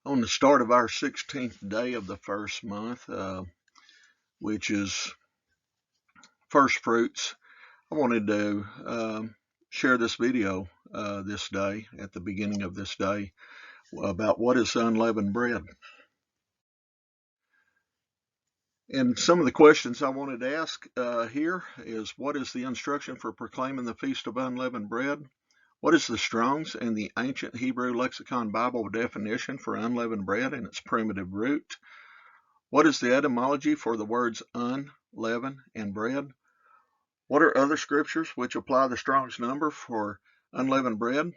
on the start of our 16th day of the first month, which is first fruits, I wanted to share this video this day, at the beginning of this day, about what is unleavened bread. And some of the questions I wanted to ask here is, what is the instruction for proclaiming the Feast of Unleavened Bread? What is the Strong's and the Ancient Hebrew Lexicon Bible definition for unleavened bread and its primitive root? What is the etymology for the words unleaven and bread? What are other scriptures which apply the Strong's number for unleavened bread?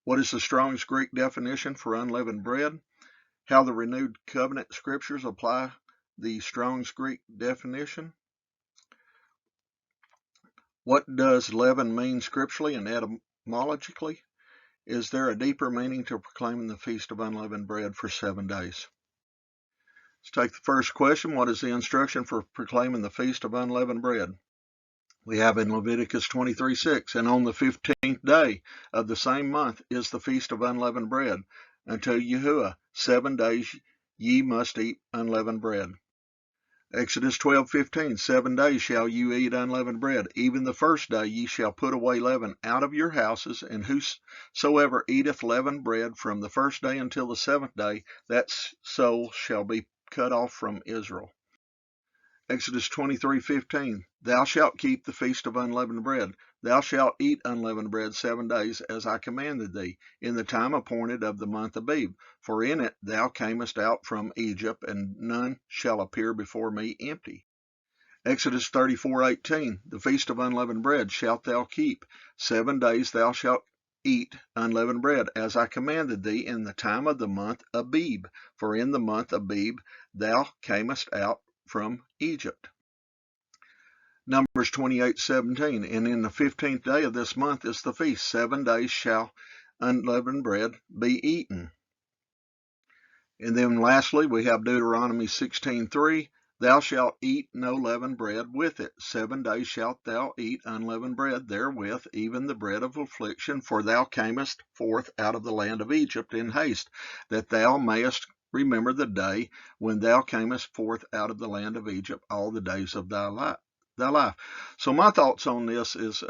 What is the Strong's Greek definition for unleavened bread? How the renewed covenant scriptures apply the Strong's Greek definition? What does leaven mean scripturally and etymologically? Is there a deeper meaning to proclaiming the Feast of Unleavened Bread for 7 days? Let's take the first question. What is the instruction for proclaiming the Feast of Unleavened Bread? We have in Leviticus 23:6, and on the 15th day of the same month is the Feast of Unleavened Bread. Until Yahuwah, 7 days ye must eat unleavened bread. Exodus 12:15, 7 days shall you eat unleavened bread. Even the first day ye shall put away leaven out of your houses, and whosoever eateth leavened bread from the first day until the 7th day, that soul shall be cut off from Israel. Exodus 23:15, thou shalt keep the feast of unleavened bread. Thou shalt eat unleavened bread 7 days, as I commanded thee, in the time appointed of the month Abib. For in it thou camest out from Egypt, and none shall appear before me empty. Exodus 34:18, the feast of unleavened bread shalt thou keep. 7 days thou shalt eat unleavened bread, as I commanded thee, in the time of the month Abib. For in the month Abib thou camest out from Egypt. Numbers 28:17, and in the 15th day of this month is the feast. 7 days shall unleavened bread be eaten. And then lastly, we have Deuteronomy 16:3, thou shalt eat no leavened bread with it. 7 days shalt thou eat unleavened bread therewith, even the bread of affliction, for thou camest forth out of the land of Egypt in haste, that thou mayest remember the day when thou camest forth out of the land of Egypt all the days of thy life. So my thoughts on this is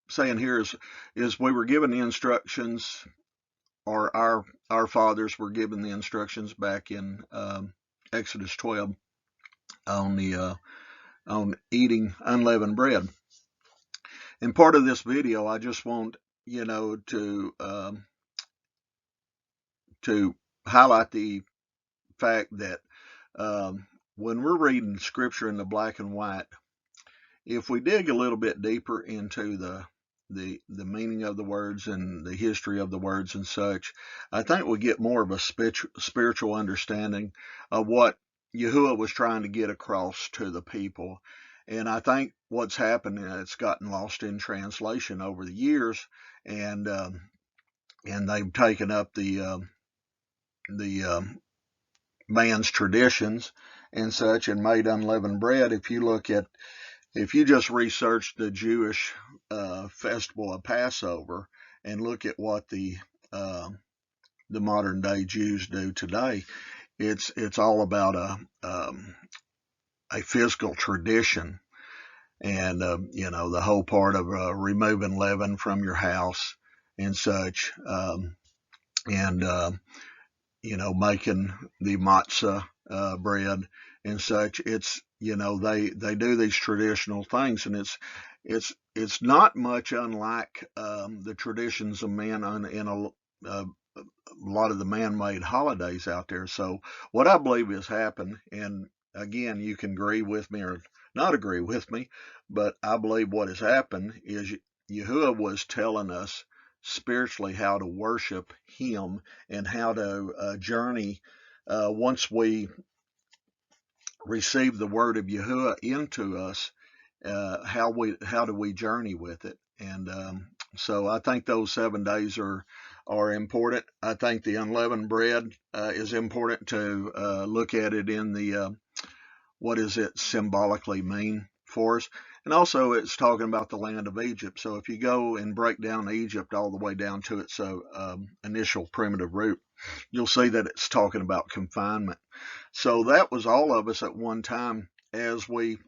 saying here is we were given the instructions, or our fathers were given the instructions back in Exodus 12 on eating unleavened bread. And part of this video, I just want to highlight the fact that when we're reading scripture in the black and white, if we dig a little bit deeper into the meaning of the words and the history of the words and such, I think we get more of a spiritual understanding of what Yahuwah was trying to get across to the people. And I think what's happened, it's gotten lost in translation over the years, and they've taken up the man's traditions and such and made unleavened bread. If you just research the Jewish festival of Passover and look at what the modern day Jews do today, it's all about a physical tradition, and the whole part of removing leaven from your house and such, and making the matzah bread and such. It's they do these traditional things, and it's not much unlike the traditions of men in a lot of the man-made holidays out there. So what I believe has happened, and again, you can agree with me or not agree with me, but I believe what has happened is Yahuwah was telling us spiritually how to worship him and how to journey once we receive the word of Yahuwah into us. How do we journey with it? And so I think those 7 days are important. I think the unleavened bread is important to look at it in the what does it symbolically mean for us. And also it's talking about the land of Egypt. So if you go and break down Egypt all the way down to its initial primitive root, you'll see that it's talking about confinement. So that was all of us at one time as we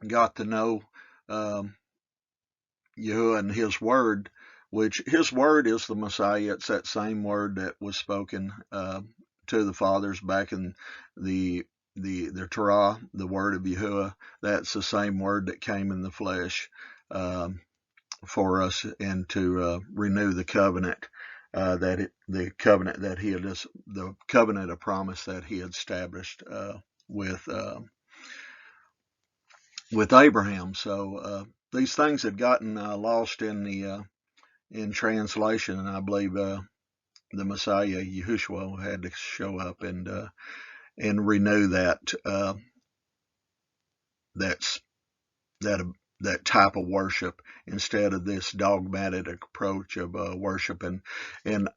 got to know Yahuwah and his word, which his word is the Messiah. It's that same word that was spoken to the fathers back in the Torah, the word of Yahuwah. That's the same word that came in the flesh for us and to renew the covenant the covenant of promise that he had established with Abraham. So these things had gotten lost in translation, and I believe the Messiah Yahushua had to show up and renew that type of worship instead of this dogmatic approach of worship. And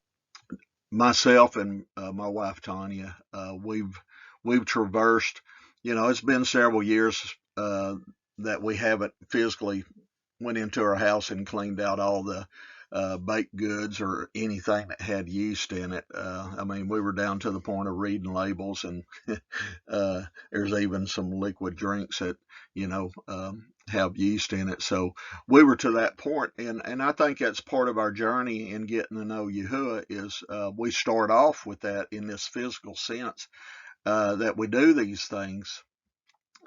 myself and my wife Tanya, we've traversed. It's been several years that we haven't physically went into our house and cleaned out all the baked goods or anything that had yeast in it. We were down to the point of reading labels, and there's even some liquid drinks that have yeast in it. So we were to that point, and I think that's part of our journey in getting to know Yahuwah is we start off with that in this physical sense that we do these things.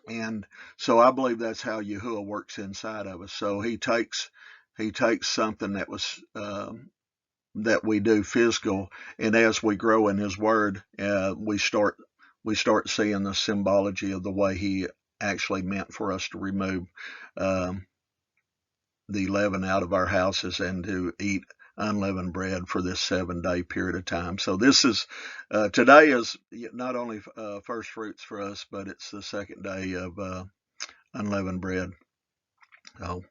And so I believe that's how Yahuwah works inside of us. So he takes something that was that we do physical, and as we grow in his word, we start seeing the symbology of the way he actually meant for us to remove the leaven out of our houses and to eat unleavened bread for this 7-day period of time. So this is today is not only first fruits for us, but it's the second day of unleavened bread. So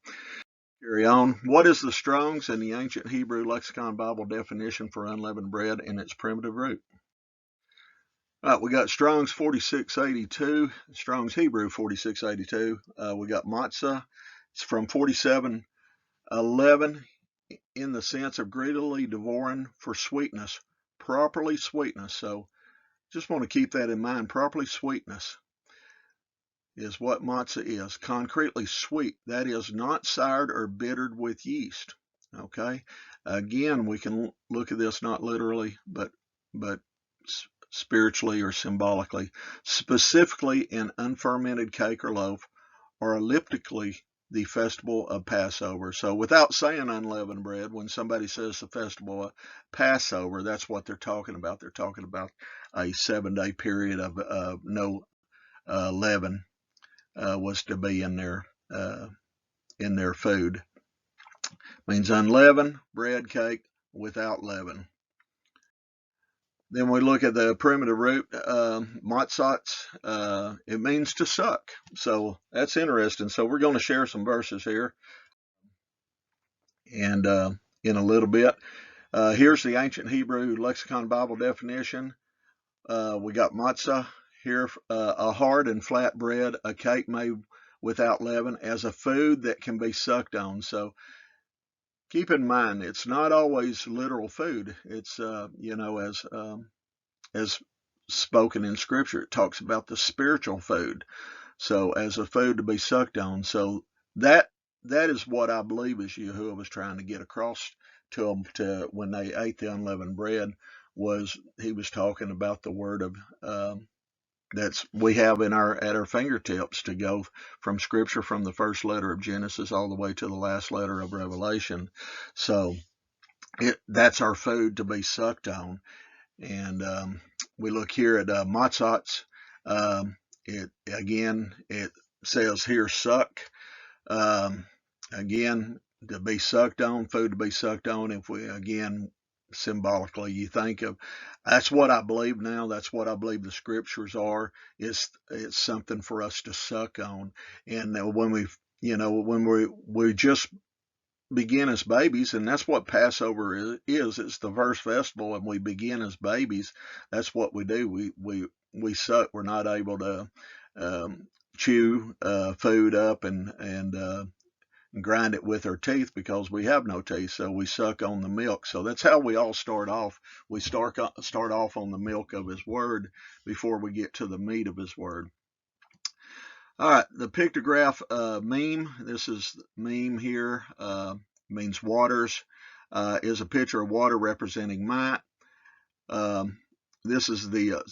carry on. What is the Strong's and the Ancient Hebrew Lexicon Bible definition for unleavened bread in its primitive root? All right, we got Strong's 4682, Strong's Hebrew 4682. We got matzah. It's from 4711 in the sense of greedily devouring for sweetness, properly sweetness. So just want to keep that in mind. Properly sweetness is what matzah is. Concretely sweet, that is not soured or bittered with yeast. Okay. Again, we can look at this not literally, but spiritually or symbolically. Specifically in unfermented cake or loaf, or elliptically the festival of Passover. So without saying unleavened bread, when somebody says the festival of Passover, that's what they're talking about. They're talking about a 7-day period of no leaven was to be in their food. Means unleavened bread cake without leaven. Then we look at the primitive root, matzot. It means to suck. So that's interesting. So we're going to share some verses here, and in a little bit. Here's the Ancient Hebrew Lexicon Bible definition. We got matzah here, a hard and flat bread, a cake made without leaven, as a food that can be sucked on. So keep in mind, it's not always literal food. It's as spoken in Scripture, it talks about the spiritual food. So as a food to be sucked on. So that is what I believe is Yahuwah was trying to get across to them when they ate the unleavened bread. Was he was talking about the word of that's we have at our fingertips to go from Scripture, from the first letter of Genesis all the way to the last letter of Revelation. So that's our food to be sucked on. And we look here at matzot. It says here suck. Again, to be sucked on, food to be sucked on. If we again symbolically, you think of, that's what I believe now. That's what I believe the Scriptures are. It's something for us to suck on. And when we just begin as babies, and that's what Passover is. It's the first festival, and we begin as babies. That's what we do. We suck. We're not able to chew food up and grind it with our teeth because we have no teeth, so we suck on the milk. So that's how we all start off. We start off on the milk of His Word before we get to the meat of His Word. All right, the pictograph meme. This is meme here. Means waters. Is a picture of water representing might. This is the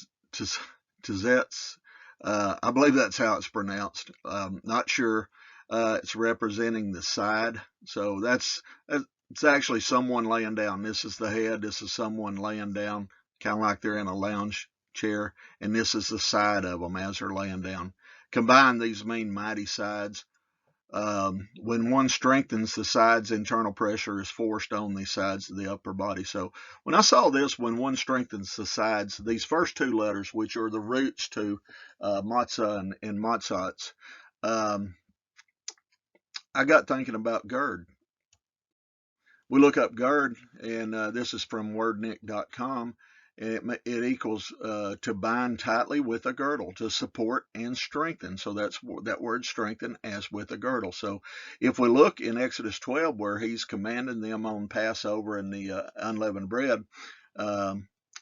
Tzets. I believe that's how it's pronounced. Not sure. It's representing the side. So it's actually someone laying down. This is the head. This is someone laying down, kind of like they're in a lounge chair. And this is the side of them as they're laying down. Combined, these mean mighty sides. When one strengthens the sides, internal pressure is forced on the sides of the upper body. So when I saw this, when one strengthens the sides, these first two letters, which are the roots to matzah and matzahs, I got thinking about gird. We look up gird, and this is from wordnik.com, and it equals to bind tightly with a girdle, to support and strengthen. So that's that word strengthen, as with a girdle. So if we look in Exodus 12, where He's commanding them on Passover and the unleavened bread,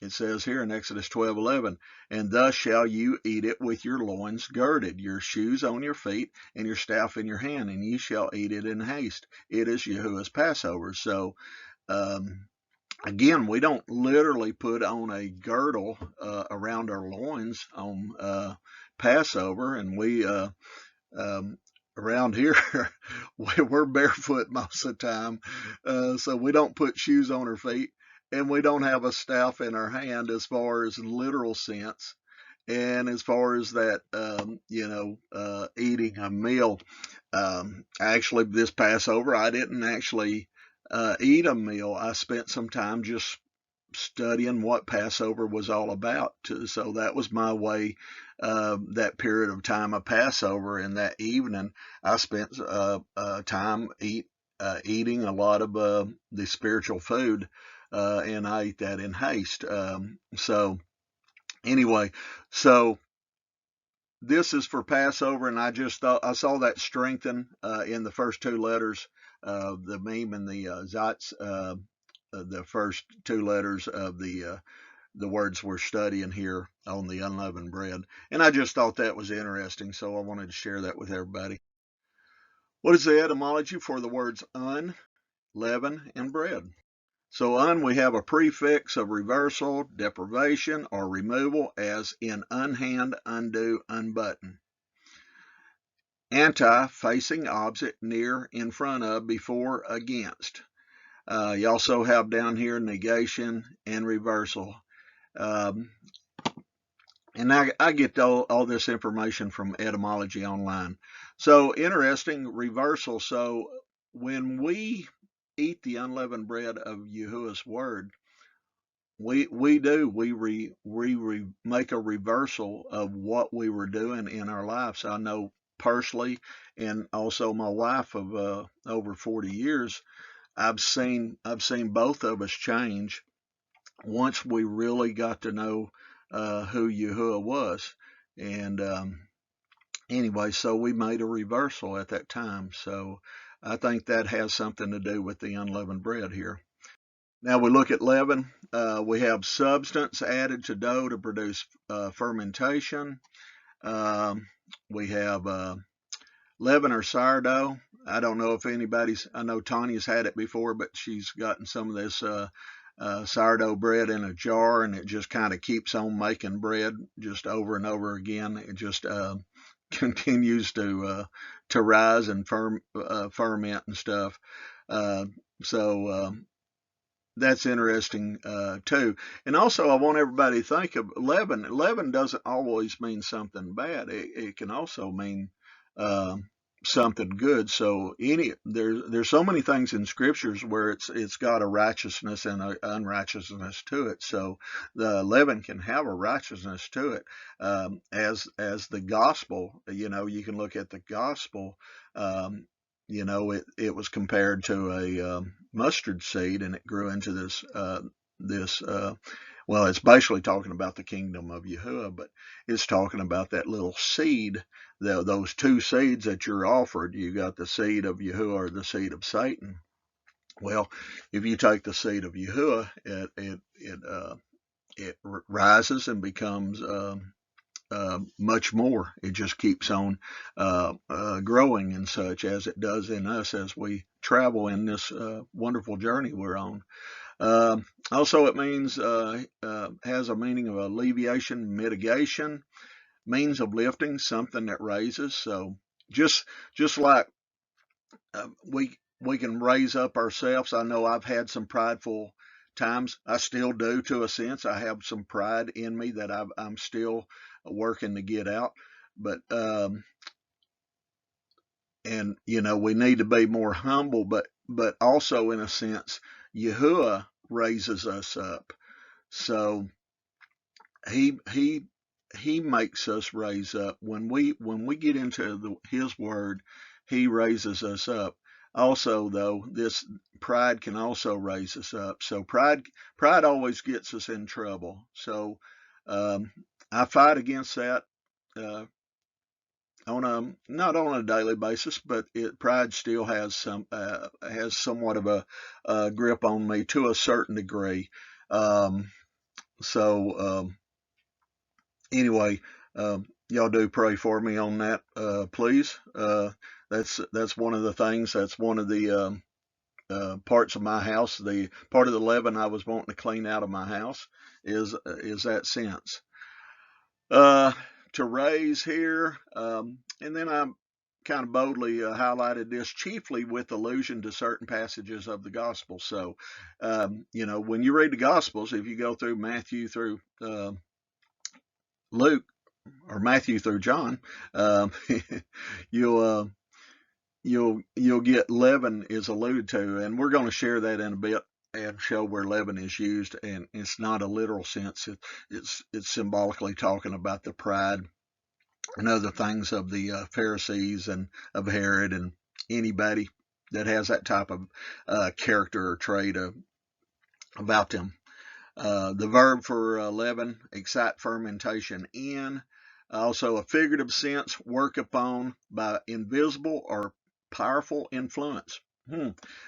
it says here in Exodus 12:11, and thus shall you eat it with your loins girded, your shoes on your feet, and your staff in your hand, and ye shall eat it in haste. It is Yahuwah's Passover. So again, we don't literally put on a girdle around our loins on Passover, and we around here we're barefoot most of the time, so we don't put shoes on our feet, and we don't have a staff in our hand as far as literal sense. And as far as that, eating a meal, actually this Passover, I didn't actually eat a meal. I spent some time just studying what Passover was all about. So that was my way. That period of time of Passover, and that evening I spent time eating a lot of the spiritual food, and I ate that in haste. So anyway, so this is for Passover, and I just thought I saw that strengthen in the first two letters of the meme and the Zatz, the first two letters of the words we're studying here on the unleavened bread. And I just thought that was interesting, so I wanted to share that with everybody. What is the etymology for the words un, leaven, and bread? So we have a prefix of reversal, deprivation, or removal, as in unhand, undo, unbutton. Anti, facing opposite, near, in front of, before, against. You also have down here negation and reversal. And I get all this information from Etymology online. So interesting, reversal. So when we eat the unleavened bread of Yahuwah's Word, we make a reversal of what we were doing in our lives. I know personally, and also my wife of over 40 years, I've seen both of us change once we really got to know who Yahuwah was. And anyway, so we made a reversal at that time. So I think that has something to do with the unleavened bread here. Now we look at leaven. We have substance added to dough to produce fermentation. We have leaven or sourdough. I don't know if I know Tanya's had it before, but she's gotten some of this sourdough bread in a jar, and it just kind of keeps on making bread just over and over again. It just continues to rise and ferment and stuff. So that's interesting too. And also, I want everybody to think of leaven. Leaven doesn't always mean something bad. It can also mean something good. So there's so many things in scriptures where it's got a righteousness and an unrighteousness to it. So the leaven can have a righteousness to it, as the gospel. You can look at the gospel. It was compared to a mustard seed, and it grew into this well, it's basically talking about the kingdom of Yahuwah, but it's talking about that little seed, those two seeds that you're offered. You got the seed of Yahuwah or the seed of Satan. Well, if you take the seed of Yahuwah, it rises and becomes much more. It just keeps on growing and such, as it does in us as we travel in this wonderful journey we're on. Also, it means has a meaning of alleviation, mitigation, means of lifting, something that raises. So just like we can raise up ourselves. I know I've had some prideful times. I still do, to a sense. I have some pride in me that I'm still working to get out. But and we need to be more humble, but also in a sense, Yahuwah raises us up. So he makes us raise up. When we get into his word, he raises us up. Also, though, this pride can also raise us up. So pride always gets us in trouble. So I fight against that not on a daily basis, but pride still has somewhat of a grip on me to a certain degree. Anyway, y'all do pray for me on that, please. That's one of the things. That's one of the parts of my house. The part of the leaven I was wanting to clean out of my house is that sense. To raise here, and then I kind of boldly highlighted this chiefly with allusion to certain passages of the gospel. So, when you read the gospels, if you go through Matthew through Luke, or Matthew through John, you'll get leaven is alluded to, and we're going to share that in a bit and show where leaven is used, and it's not a literal sense. It's symbolically talking about the pride and other things of the Pharisees and of Herod and anybody that has that type of character or trait about them. The verb for leaven, excite fermentation in. Also a figurative sense, work upon by invisible or powerful influence.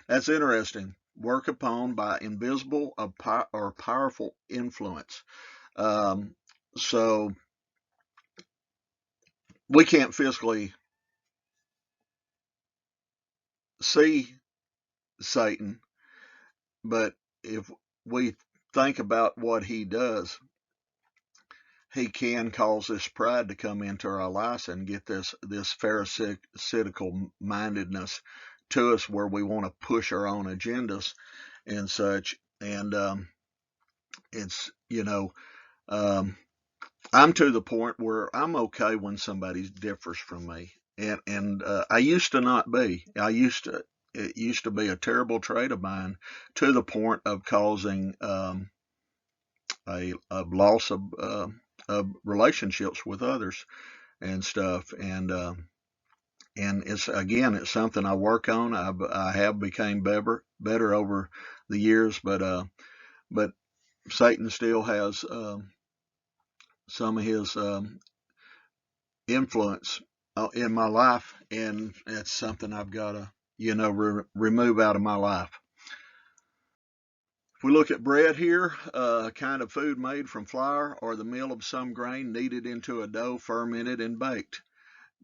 That's interesting. Work upon by invisible or powerful influence. So we can't physically see Satan, but if we think about what he does, he can cause this pride to come into our lives and get this pharisaical mindedness to us, where we want to push our own agendas and such. And it's I'm to the point where I'm okay when somebody differs from me, and I used to not be. It used to be a terrible trait of mine, to the point of causing a loss of relationships with others and stuff. And it's something I work on. I have became better over the years, but Satan still has some of his influence in my life, and it's something I've got to remove out of my life. If we look at bread here, a kind of food made from flour or the meal of some grain kneaded into a dough, fermented and baked.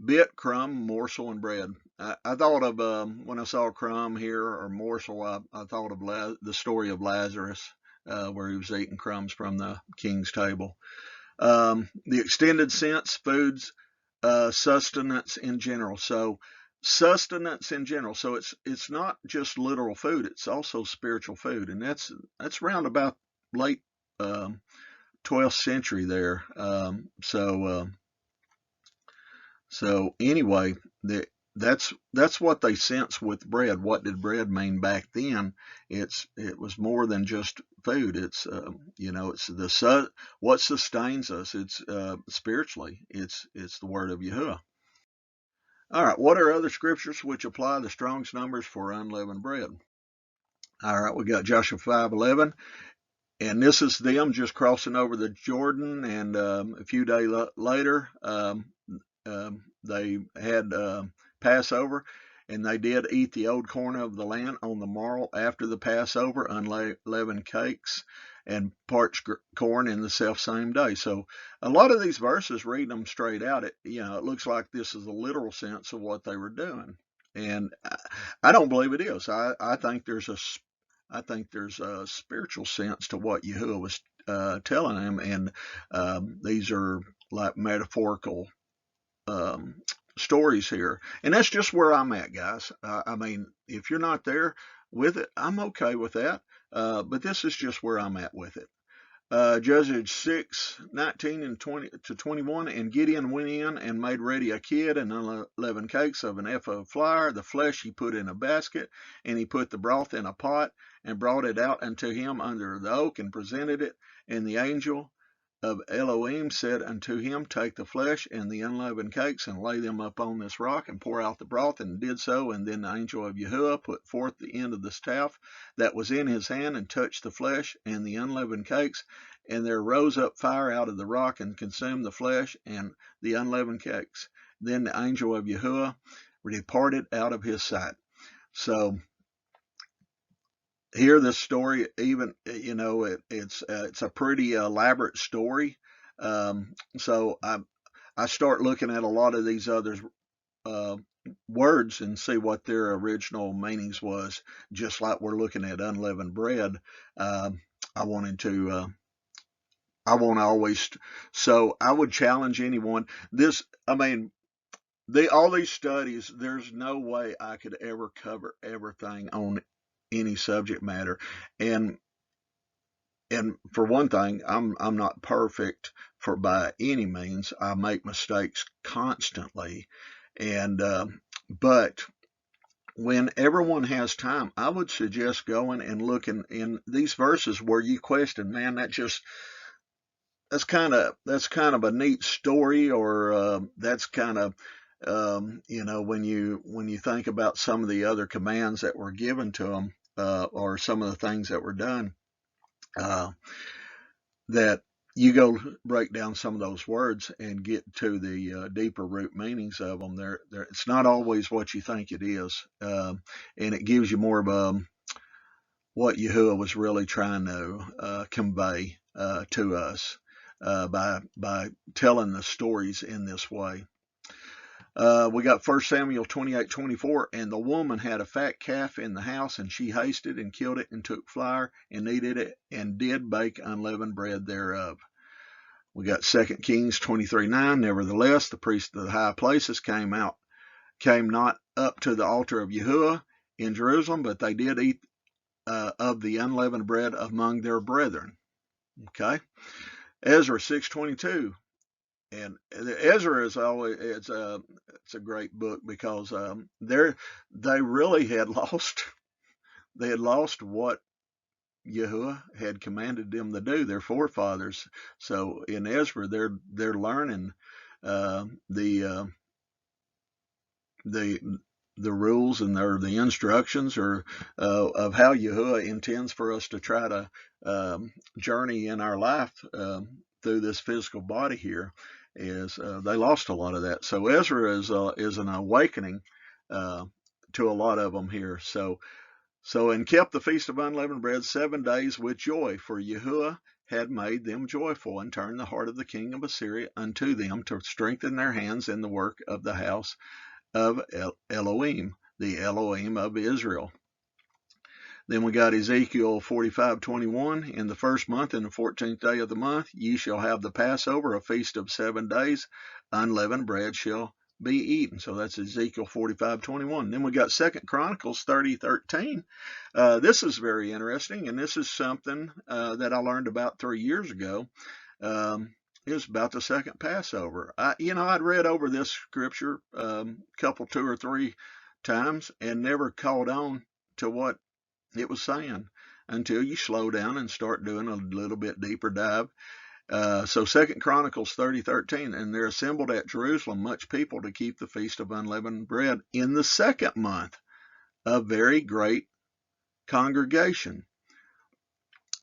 Bit, crumb, morsel, and bread. I thought of, when I saw crumb here or morsel, I thought of the story of Lazarus, where he was eating crumbs from the king's table. The extended sense, foods, sustenance in general. So sustenance in general. So it's not just literal food, it's also spiritual food, and that's round about late 12th century there. So anyway, that's what they sense with bread. What did bread mean back then? It was more than just food. It's it's what sustains us. It's spiritually. It's the word of Yahuwah. All right. What are other scriptures which apply the Strong's numbers for unleavened bread? All right. We got Joshua 5:11. And this is them just crossing over the Jordan, and a few days later, they had Passover, and they did eat the old corn of the land on the morrow after the Passover, unleavened cakes and parched corn in the self same day. So a lot of these verses, reading them straight out, it looks like this is the literal sense of what they were doing, and I don't believe it is. I think there's a spiritual sense to what Yahuwah was telling him, and these are like metaphorical stories here, and that's just where I'm at, guys. I mean, if you're not there with it, I'm okay with that, but this is just where I'm at with it. Judges 6:19 and 20 to 21, and Gideon went in and made ready a kid and unleavened cakes of an ephah of flour. The flesh he put in a basket, and he put the broth in a pot, and brought it out unto him under the oak, and presented it. And the angel of Elohim said unto him, Take the flesh and the unleavened cakes, and lay them upon this rock, and pour out the broth, and did so. And then the angel of Yahuwah put forth the end of the staff that was in his hand, and touched the flesh and the unleavened cakes, and there rose up fire out of the rock, and consumed the flesh and the unleavened cakes. Then the angel of Yahuwah departed out of his sight. So here, this story, even it's a pretty elaborate story. So I start looking at a lot of these other words and see what their original meanings was. Just like we're looking at unleavened bread, I want to always. So I would challenge anyone. All these studies, there's no way I could ever cover everything on any subject matter, and for one thing, I'm not perfect by any means. I make mistakes constantly, and but when everyone has time, I would suggest going and looking in these verses where you question, man, that's kind of a neat story, or that's kind of when you think about some of the other commands that were given to them, or some of the things that were done, that you go break down some of those words and get to the deeper root meanings of them. It's not always what you think it is, and it gives you more of what Yahuwah was really trying to convey to us by telling the stories in this way. We got 1 Samuel 28:24, and the woman had a fat calf in the house, and she hasted and killed it, and took flour and kneaded it, and did bake unleavened bread thereof. We got 2 Kings 23:9. Nevertheless, the priests of the high places came not up to the altar of Yahuwah in Jerusalem, but they did eat of the unleavened bread among their brethren. Okay. Ezra 6:22. And Ezra is always it's a great book, because they really had lost what Yahuwah had commanded them to do, their forefathers. So in Ezra, they're learning the rules and the instructions, or of how Yahuwah intends for us to try to journey in our life through this physical body here. They lost a lot of that. So Ezra is an awakening to a lot of them here. So and kept the feast of unleavened bread 7 days with joy, for Yahuwah had made them joyful, and turned the heart of the king of Assyria unto them, to strengthen their hands in the work of the house of Elohim, the Elohim of Israel. Then we got Ezekiel 45:21. In the first month, in the 14th day of the month, ye shall have the Passover, a feast of 7 days. Unleavened bread shall be eaten. So that's Ezekiel 45:21. Then we got 2 Chronicles 30:13. This is very interesting, and this is something that I learned about 3 years ago. It was about the second Passover. I'd read over this scripture two or three times, and never caught on to what it was saying until you slow down and start doing a little bit deeper dive. So 2 Chronicles 30:13, and there assembled at Jerusalem much people to keep the feast of unleavened bread in the second month, a very great congregation.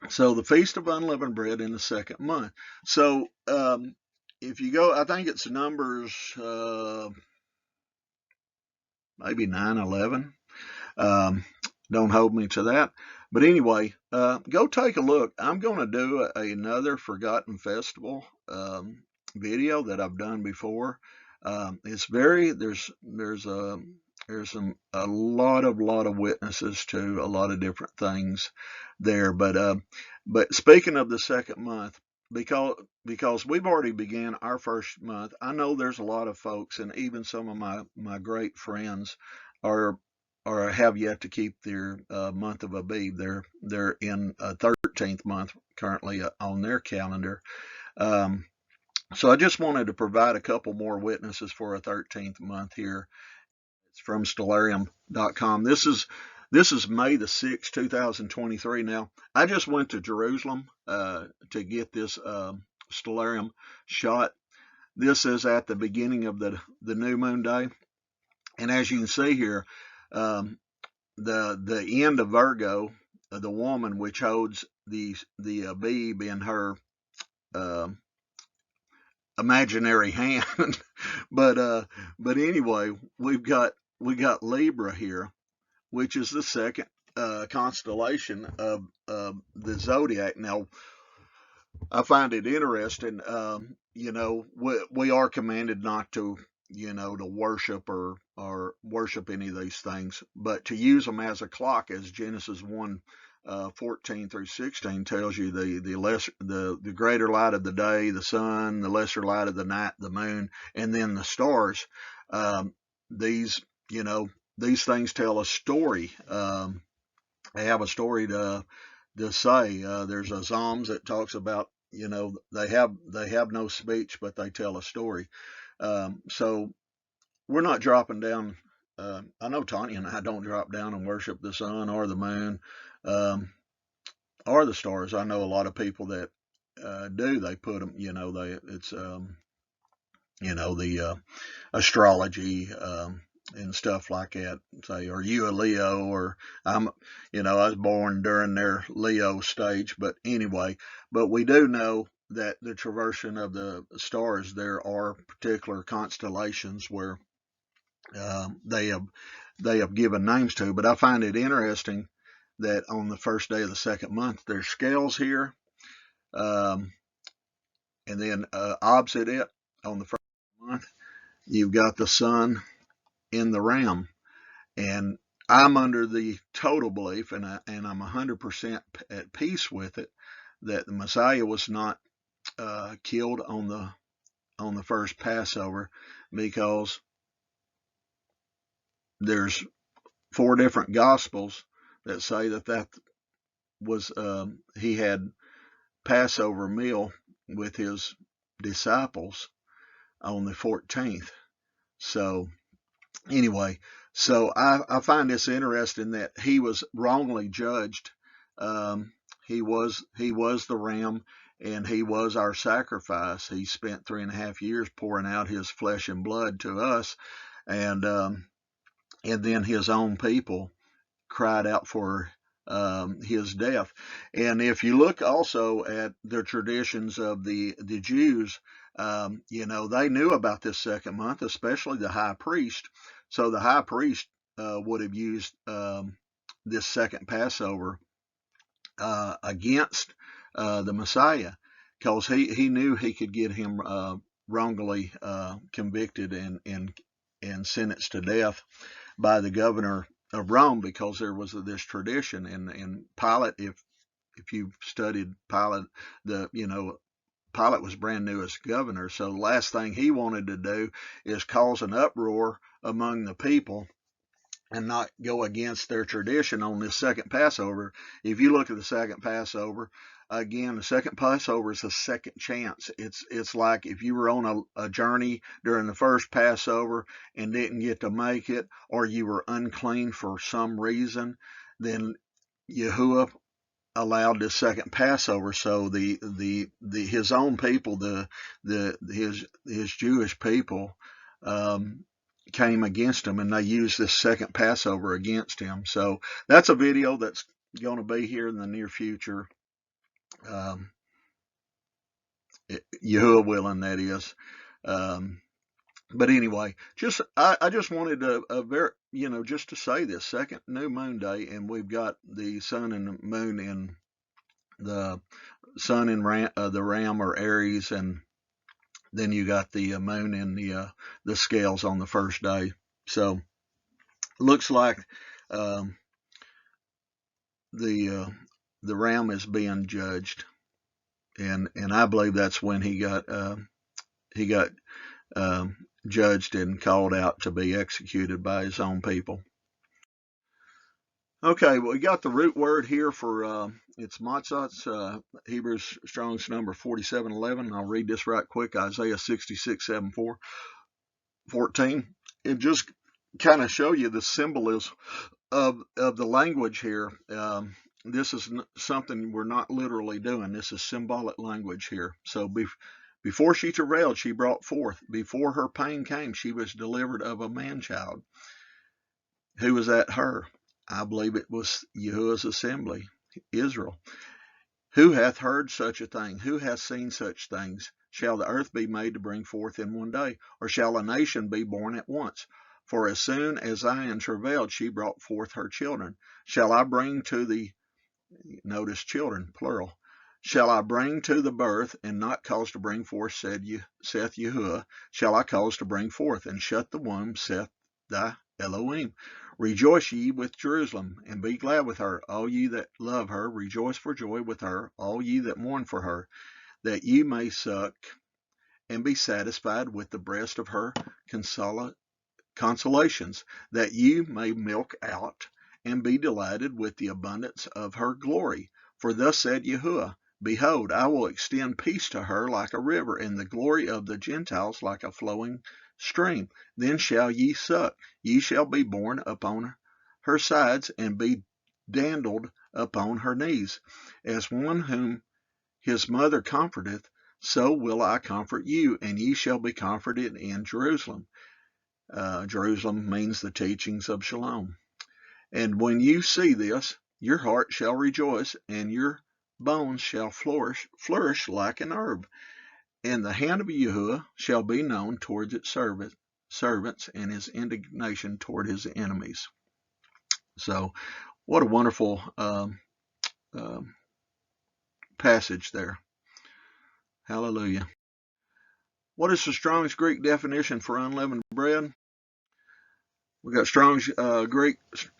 So the Feast of Unleavened Bread in the second month. So if you go, I think it's Numbers maybe 9:11. Don't hold me to that. But anyway, go take a look. I'm going to do another Forgotten Festival video that I've done before. It's very there's a lot of witnesses to a lot of different things there. But speaking of the second month, because we've already began our first month, I know there's a lot of folks, and even some of my great friends are or have yet to keep their month of Abib. They're in a 13th month currently on their calendar. So I just wanted to provide a couple more witnesses for a 13th month here. It's from stellarium.com. This is May the 6th, 2023. Now, I just went to Jerusalem to get this stellarium shot. This is at the beginning of the new moon day. And as you can see here, the end of Virgo, the woman which holds the Abib in her imaginary hand. but anyway, we got Libra here, which is the second constellation of the zodiac. Now, I find it interesting. We are commanded not to, to worship or worship any of these things, but to use them as a clock, as Genesis 1. 14 through 16 tells you the greater light of the day, the sun, the lesser light of the night, the moon, and then the stars. These things tell a story. They have a story to say. There's a Psalms that talks about, they have no speech, but they tell a story. So we're not dropping down. I know Tanya and I don't drop down and worship the sun or the moon or the stars. I know a lot of people that do. They put them, it's the astrology and stuff like that. Say, are you a Leo? Or I was born during their Leo stage. But anyway, but we do know that the traversion of the stars, there are particular constellations where they have given names to. But I find it interesting that on the first day of the second month, there's scales here, and then opposite it on the first month, you've got the sun in the ram. And I'm under the total belief, and I'm 100% at peace with it, that the Messiah was not killed on the first Passover, because there's 4 different Gospels that say that was he had Passover meal with his disciples on the 14th. So anyway, so I find this interesting that he was wrongly judged. He was the ram, and he was our sacrifice. He spent 3.5 years pouring out his flesh and blood to us, and then his own people cried out for his death. And if you look also at the traditions of the Jews, they knew about this second month, especially the high priest. So the high priest would have used this second Passover against the Messiah, because he knew he could get him wrongly convicted and sentenced to death by the governor of Rome, because there was this tradition. And Pilate, if you've studied Pilate, Pilate was brand new as governor, so the last thing he wanted to do is cause an uproar among the people and not go against their tradition on this second Passover. If you look at the second Passover, again, the second Passover is a second chance. It's like if you were on a journey during the first Passover and didn't get to make it, or you were unclean for some reason, then Yahuwah allowed this second Passover. So his own people, his Jewish people, came against him, and they used this second Passover against him. So that's a video that's going to be here in the near future. Yahuwah willing, that is. But anyway, I just wanted just to say this second new moon day, and we've got the sun and the moon in the sun in the Ram or Aries, and then you got the moon in the scales on the first day. So looks like um, the Ram is being judged, and I believe that's when he got judged and called out to be executed by his own people. Okay, well, we got the root word here for it's matzah. It's Hebrews Strong's number 4711. I'll read this right quick. Isaiah 66:7-14. It just kind of show you the symbolism of the language here. This is something we're not literally doing. This is symbolic language here. So before she travailed, she brought forth. Before her pain came, she was delivered of a man-child. Who was at her? I believe it was Yahuwah's assembly, Israel. Who hath heard such a thing? Who hath seen such things? Shall the earth be made to bring forth in one day? Or shall a nation be born at once? For as soon as Zion travailed, she brought forth her children. Shall I bring to the, notice children, plural, shall I bring to the birth and not cause to bring forth, saith Yahuwah? Shall I cause to bring forth and shut the womb, saith thy Elohim? Rejoice ye with Jerusalem, and be glad with her, all ye that love her. Rejoice for joy with her, all ye that mourn for her, that ye may suck and be satisfied with the breast of her consolations, that ye may milk out and be delighted with the abundance of her glory. For thus said Yahuwah, behold, I will extend peace to her like a river, and the glory of the Gentiles like a flowing stream. Then shall ye suck, ye shall be borne upon her sides, and be dandled upon her knees. As one whom his mother comforteth, so will I comfort you, and ye shall be comforted in Jerusalem. Jerusalem means the teachings of Shalom. And when you see this, your heart shall rejoice, and your bones shall flourish like an herb. And the hand of Yahuwah shall be known towards its servants, and his indignation toward his enemies. So, what a wonderful passage there. Hallelujah. What is the Strong's Greek definition for unleavened bread? We got Strong's Greek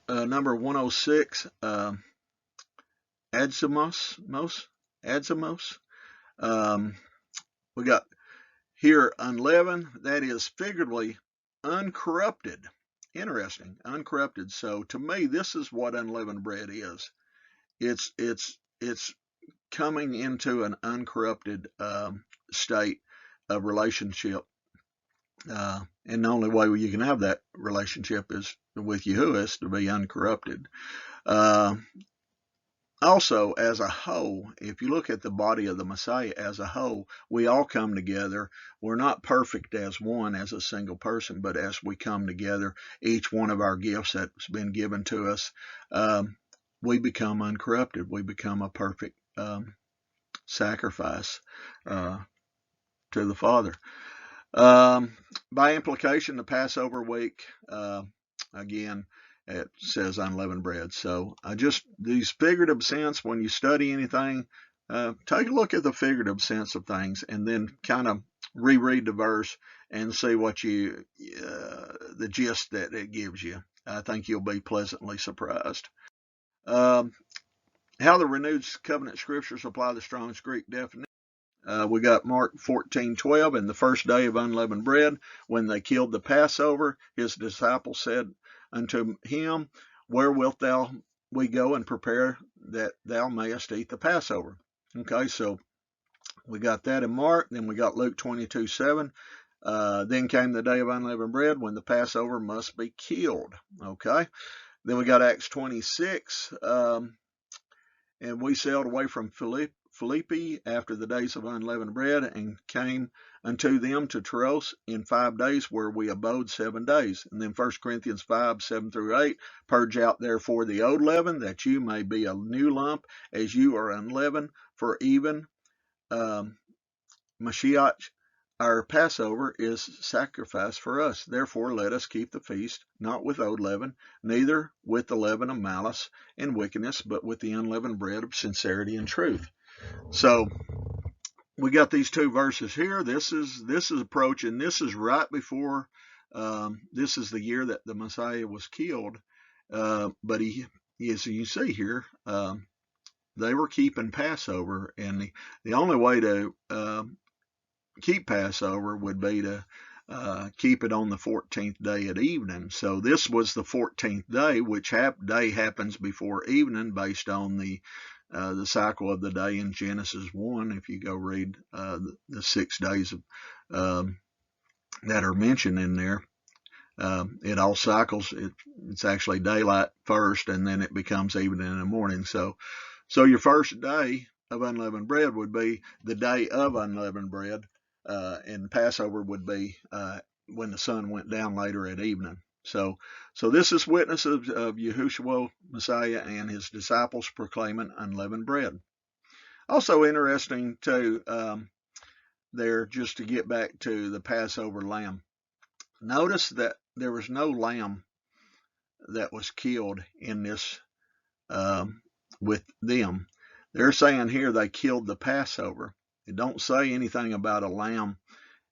number 106, adzimos. We got here unleavened, that is figuratively uncorrupted. Interesting, uncorrupted. So to me, this is what unleavened bread is. It's coming into an uncorrupted state of relationship. And the only way you can have that relationship is with Yahuwah, is to be uncorrupted. Also, as a whole, if you look at the body of the Messiah as a whole, we all come together. We're not perfect as one, as a single person, but as we come together, each one of our gifts that's been given to us, we become uncorrupted. We become a perfect sacrifice to the Father. By implication, the Passover week, again, it says unleavened bread. So these figurative sense, when you study anything, take a look at the figurative sense of things, and then kind of reread the verse and see what the gist that it gives you. I think you'll be pleasantly surprised. How the renewed covenant scriptures apply the Strong's Greek definition. We got Mark 14:12, and the first day of unleavened bread, when they killed the Passover, his disciples said unto him, where wilt we go and prepare that thou mayest eat the Passover? Okay, so we got that in Mark. Then we got Luke 22:7. Then came the day of unleavened bread, when the Passover must be killed. Okay, then we got Acts 26. And we sailed away from Philippi after the days of unleavened bread, and came unto them to Troas in 5 days, where we abode 7 days. And then 1 Corinthians 5:7-8, purge out therefore the old leaven, that you may be a new lump, as you are unleavened. For even Mashiach, our Passover, is sacrificed for us. Therefore, let us keep the feast, not with old leaven, neither with the leaven of malice and wickedness, but with the unleavened bread of sincerity and truth. So we got these two verses here. This is approaching. This is right before. This is the year that the Messiah was killed. But as you see here, they were keeping Passover, and the only way to keep Passover would be to keep it on the 14th day at evening. So this was the 14th day, which day happens before evening based on the cycle of the day in Genesis 1. If you go read the 6 days of, that are mentioned in there, it all cycles. It's actually daylight first, and then it becomes evening in the morning. So your first day of unleavened bread would be the day of unleavened bread, and Passover would be when the sun went down later at evening. So this is witness of Yahushua, Messiah, and his disciples proclaiming unleavened bread. Also interesting too, there, just to get back to the Passover lamb. Notice that there was no lamb that was killed in this with them. They're saying here they killed the Passover. It don't say anything about a lamb.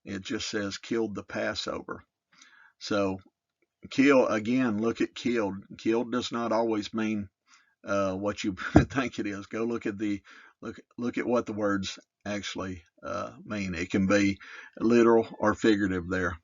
It just says killed the Passover. So kill, again, look at killed. Killed does not always mean what you think it is. Go look at look at what the words actually mean. It can be literal or figurative there.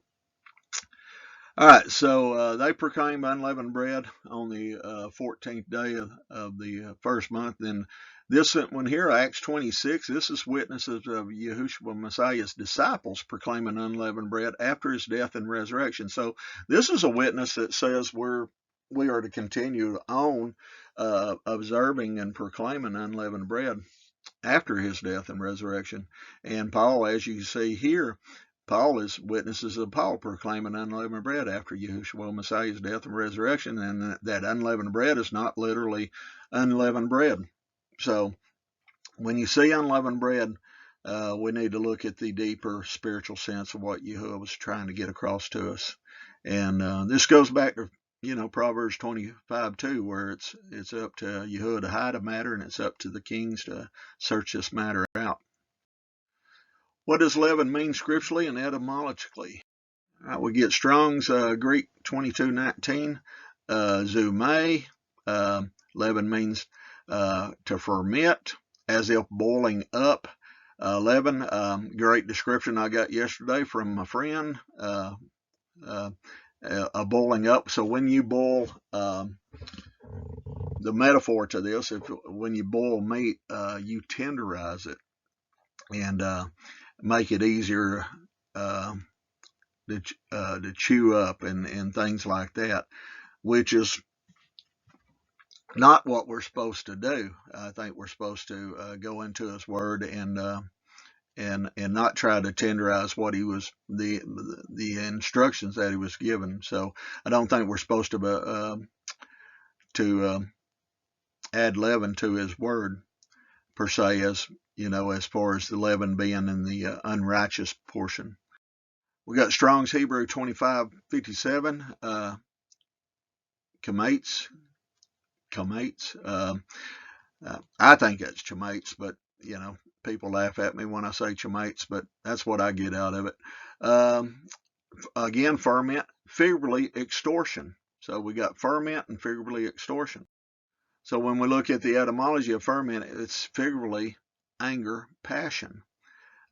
All right, so they proclaimed unleavened bread on the 14th day of the first month. And this one here, Acts 26, this is witnesses of Yahushua Messiah's disciples proclaiming unleavened bread after his death and resurrection. So this is a witness that says we are to continue on observing and proclaiming unleavened bread after his death and resurrection. And Paul, as you see here, Paul is witnesses of Paul proclaiming unleavened bread after Yahushua Messiah's death and resurrection, and that unleavened bread is not literally unleavened bread. So when you see unleavened bread, we need to look at the deeper spiritual sense of what Yahuwah was trying to get across to us. And this goes back to Proverbs 25 too, where it's up to Yahuwah to hide a matter, and it's up to the kings to search this matter out. What does leaven mean scripturally and etymologically? We get Strong's Greek 2219, zume. Leaven means to ferment, as if boiling up. Leaven, great description I got yesterday from my friend, boiling up. So when you boil, the metaphor to this, when you boil meat, you tenderize it and make it easier to chew up and things like that, which is not what we're supposed to do. I think we're supposed to go into his word and not try to tenderize what he was, the instructions that he was given. So I don't think we're supposed to add leaven to his word per se, as as far as the leaven being in the unrighteous portion. We got Strong's Hebrew 2557, chamates. I think that's chamates, but people laugh at me when I say chamates, but that's what I get out of it. Again, ferment, figuratively extortion. So we got ferment and figuratively extortion. So when we look at the etymology of ferment, it's figuratively anger, passion.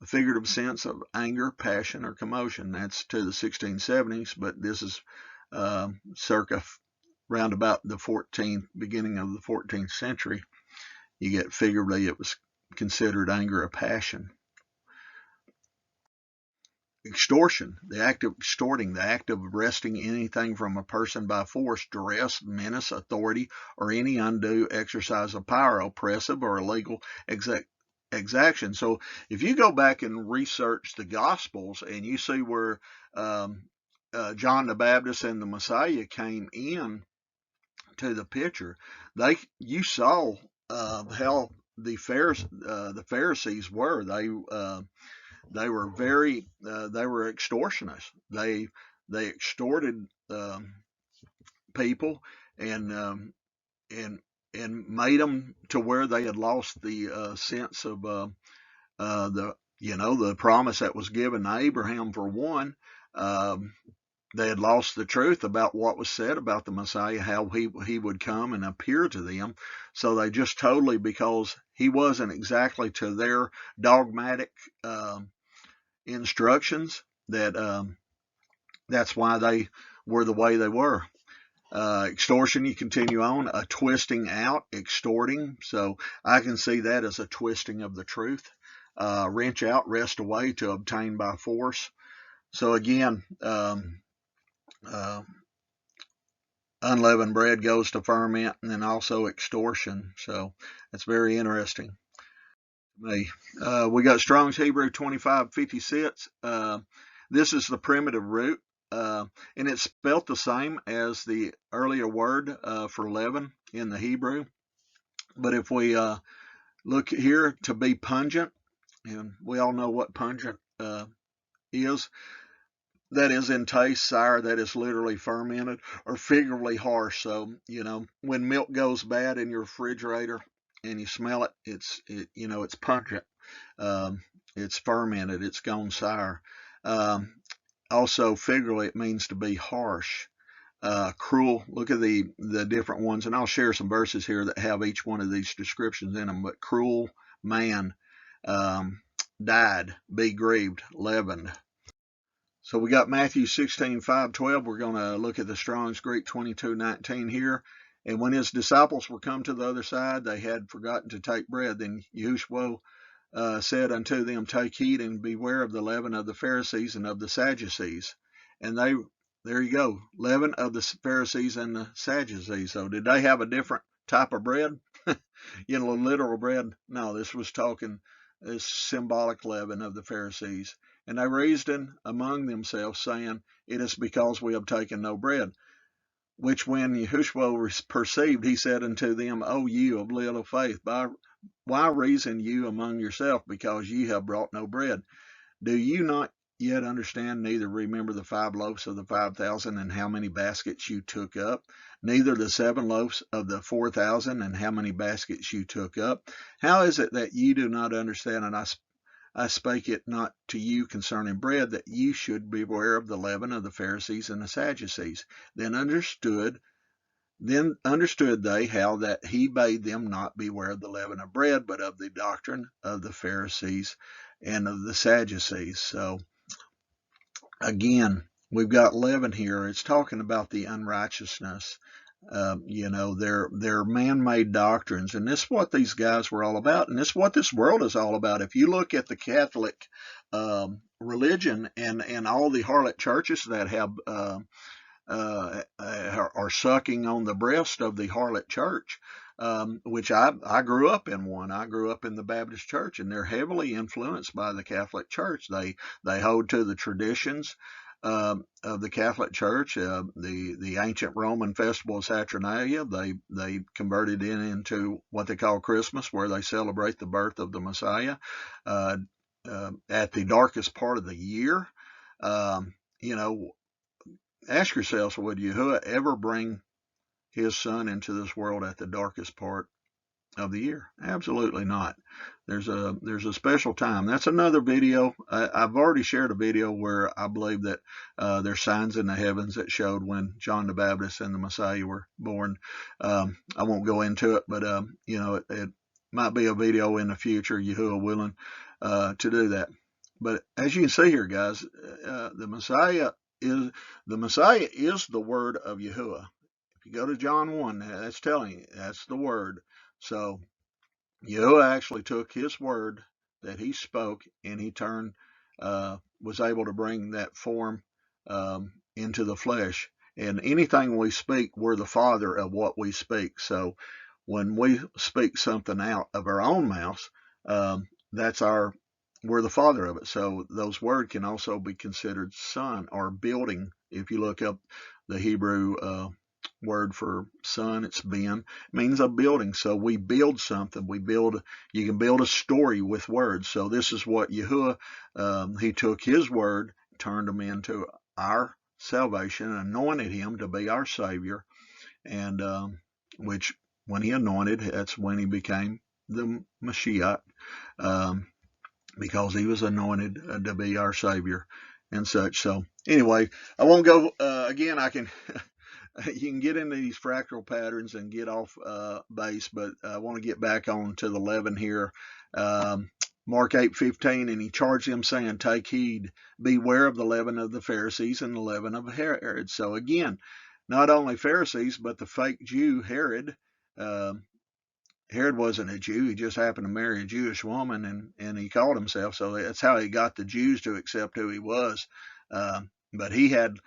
A figurative sense of anger, passion, or commotion. That's to the 1670s, but this is circa round about the beginning of the 14th century. You get figuratively, it was considered anger or passion. Extortion, the act of extorting, the act of wresting anything from a person by force, duress, menace, authority, or any undue exercise of power, oppressive or illegal exaction. So if you go back and research the Gospels and you see where John the Baptist and the Messiah came in to the picture, you saw how the Pharisees were. They were very they were extortionists. They extorted people and and made them to where they had lost the sense of the the promise that was given to Abraham for one. Um, they had lost the truth about what was said about the Messiah, how he would come and appear to them. So they just totally, because he wasn't exactly to their dogmatic instructions, that's why they were the way they were. Extortion, you continue on, a twisting out, extorting. So I can see that as a twisting of the truth. Wrench out, wrest away, to obtain by force. So again, uh, unleavened bread goes to ferment, and then also extortion. So that's very interesting to me. We got Strong's Hebrew 2556. This is the primitive root, and it's spelt the same as the earlier word for leaven in the Hebrew. But if we look here, to be pungent, and we all know what pungent is. That is in taste, sour, that is literally fermented, or figuratively harsh. So, when milk goes bad in your refrigerator and you smell it, it's pungent. It's fermented, it's gone sour. Also, figuratively, it means to be harsh. Cruel. Look at the different ones, and I'll share some verses here that have each one of these descriptions in them. But cruel, man, died, be grieved, leavened. So we got Matthew 16:5-12. We're going to look at the Strong's Greek 22:19 here. And when his disciples were come to the other side, they had forgotten to take bread. Then Yahushua said unto them, take heed and beware of the leaven of the Pharisees and of the Sadducees. And there you go, leaven of the Pharisees and the Sadducees. So did they have a different type of bread? Literal bread? No, this was talking this symbolic leaven of the Pharisees. And they reasoned among themselves, saying, it is because we have taken no bread. Which when Yahushua perceived, he said unto them, O you of little faith, why reason you among yourselves, because ye have brought no bread? Do you not yet understand, neither remember the 5 loaves of the 5,000 and how many baskets you took up, neither the 7 loaves of the 4,000 and how many baskets you took up? How is it that ye do not understand? And I spake it not to you concerning bread, that you should beware of the leaven of the Pharisees and the Sadducees. Then understood they how that he bade them not beware of the leaven of bread, but of the doctrine of the Pharisees and of the Sadducees. So again, we've got leaven here. It's talking about the unrighteousness. They're man-made doctrines, and this is what these guys were all about, and this is what this world is all about. If you look at the Catholic religion and all the harlot churches that have are sucking on the breast of the harlot church, which I grew up in one. I grew up in the Baptist church, and they're heavily influenced by the Catholic Church. They hold to the traditions of the Catholic Church. The ancient Roman festival of Saturnalia, they converted it into what they call Christmas, where they celebrate the birth of the Messiah at the darkest part of the year. Ask yourselves, would Yahuwah ever bring his son into this world at the darkest part of the year? Absolutely not. There's a special time. That's another video. I've already shared a video where I believe that there's signs in the heavens that showed when John the Baptist and the Messiah were born. I won't go into it, but it might be a video in the future, Yahuwah willing, to do that. But as you can see here, guys, the Messiah is the word of Yahuwah. If you go to John 1, that's telling you that's the word. So Yahuwah actually took his word that he spoke, and he was able to bring that form into the flesh. And anything we speak, we're the father of what we speak. So when we speak something out of our own mouths, we're the father of it. So those words can also be considered son or building. If you look up the Hebrew word for son. It's ben. It means a building. So we build something. You can build a story with words. So this is what Yahuwah, he took his word, turned them into our salvation, anointed him to be our Savior, and which when he anointed, that's when he became the Mashiach, because he was anointed to be our Savior and such. So anyway, I won't go again. I can you can get into these fractal patterns and get off base, but I want to get back on to the leaven here. Mark 8:15, and he charged them, saying, take heed, beware of the leaven of the Pharisees and the leaven of Herod. So again, not only Pharisees, but the fake Jew, Herod. Herod wasn't a Jew. He just happened to marry a Jewish woman, and he called himself. So that's how he got the Jews to accept who he was. But he had,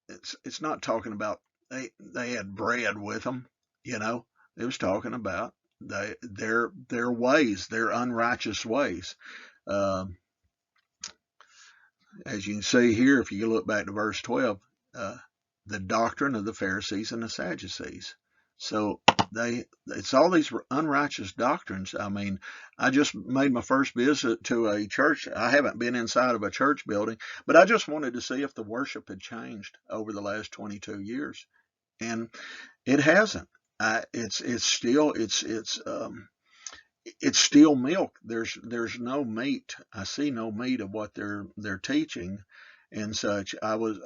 it's not talking about they had bread with them, you know. It was talking about their ways, their unrighteous ways. As you can see here, if you look back to verse 12, the doctrine of the Pharisees and the Sadducees. So it's all these unrighteous doctrines. I mean, I just made my first visit to a church. I haven't been inside of a church building, but I just wanted to see if the worship had changed over the last 22 years, and it hasn't. It's still milk. There's no meat. I see no meat of what they're teaching and such. I was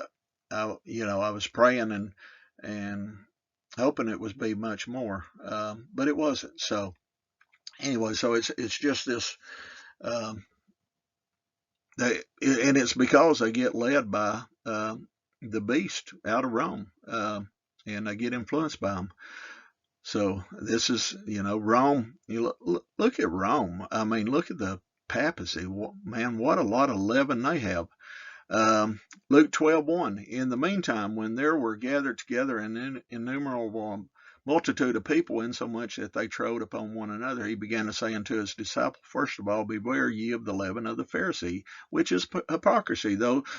praying and hoping it would be much more, but it wasn't. So anyway, so it's just this, and it's because they get led by the beast out of Rome, and they get influenced by them. So this is, Rome. You look at Rome. I mean, look at the papacy. Man, what a lot of leaven they have. Luke 12:1. In the meantime, when there were gathered together an innumerable multitude of people, insomuch that they trode upon one another, he began to say unto his disciples, first of all, beware ye of the leaven of the Pharisee, which is hypocrisy.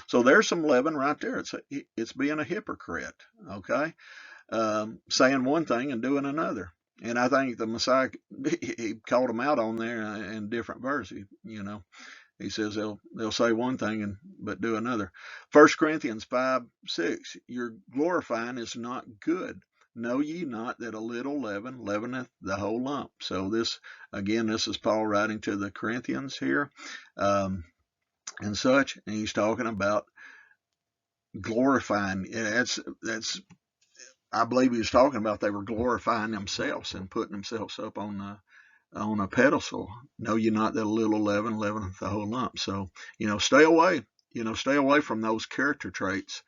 So there's some leaven right there. It's being a hypocrite. Okay. Saying one thing and doing another. And I think the Messiah, he called them out on there in different verses. He says they'll say one thing but do another. 1 Corinthians 5:6, your glorifying is not good. Know ye not that a little leaven leaveneth the whole lump? So this is Paul writing to the Corinthians here, and such, and he's talking about glorifying. That's I believe he was talking about they were glorifying themselves and putting themselves up on a pedestal. Know ye not that a little leaven leaveneth the whole lump? So, stay away. Stay away from those character traits,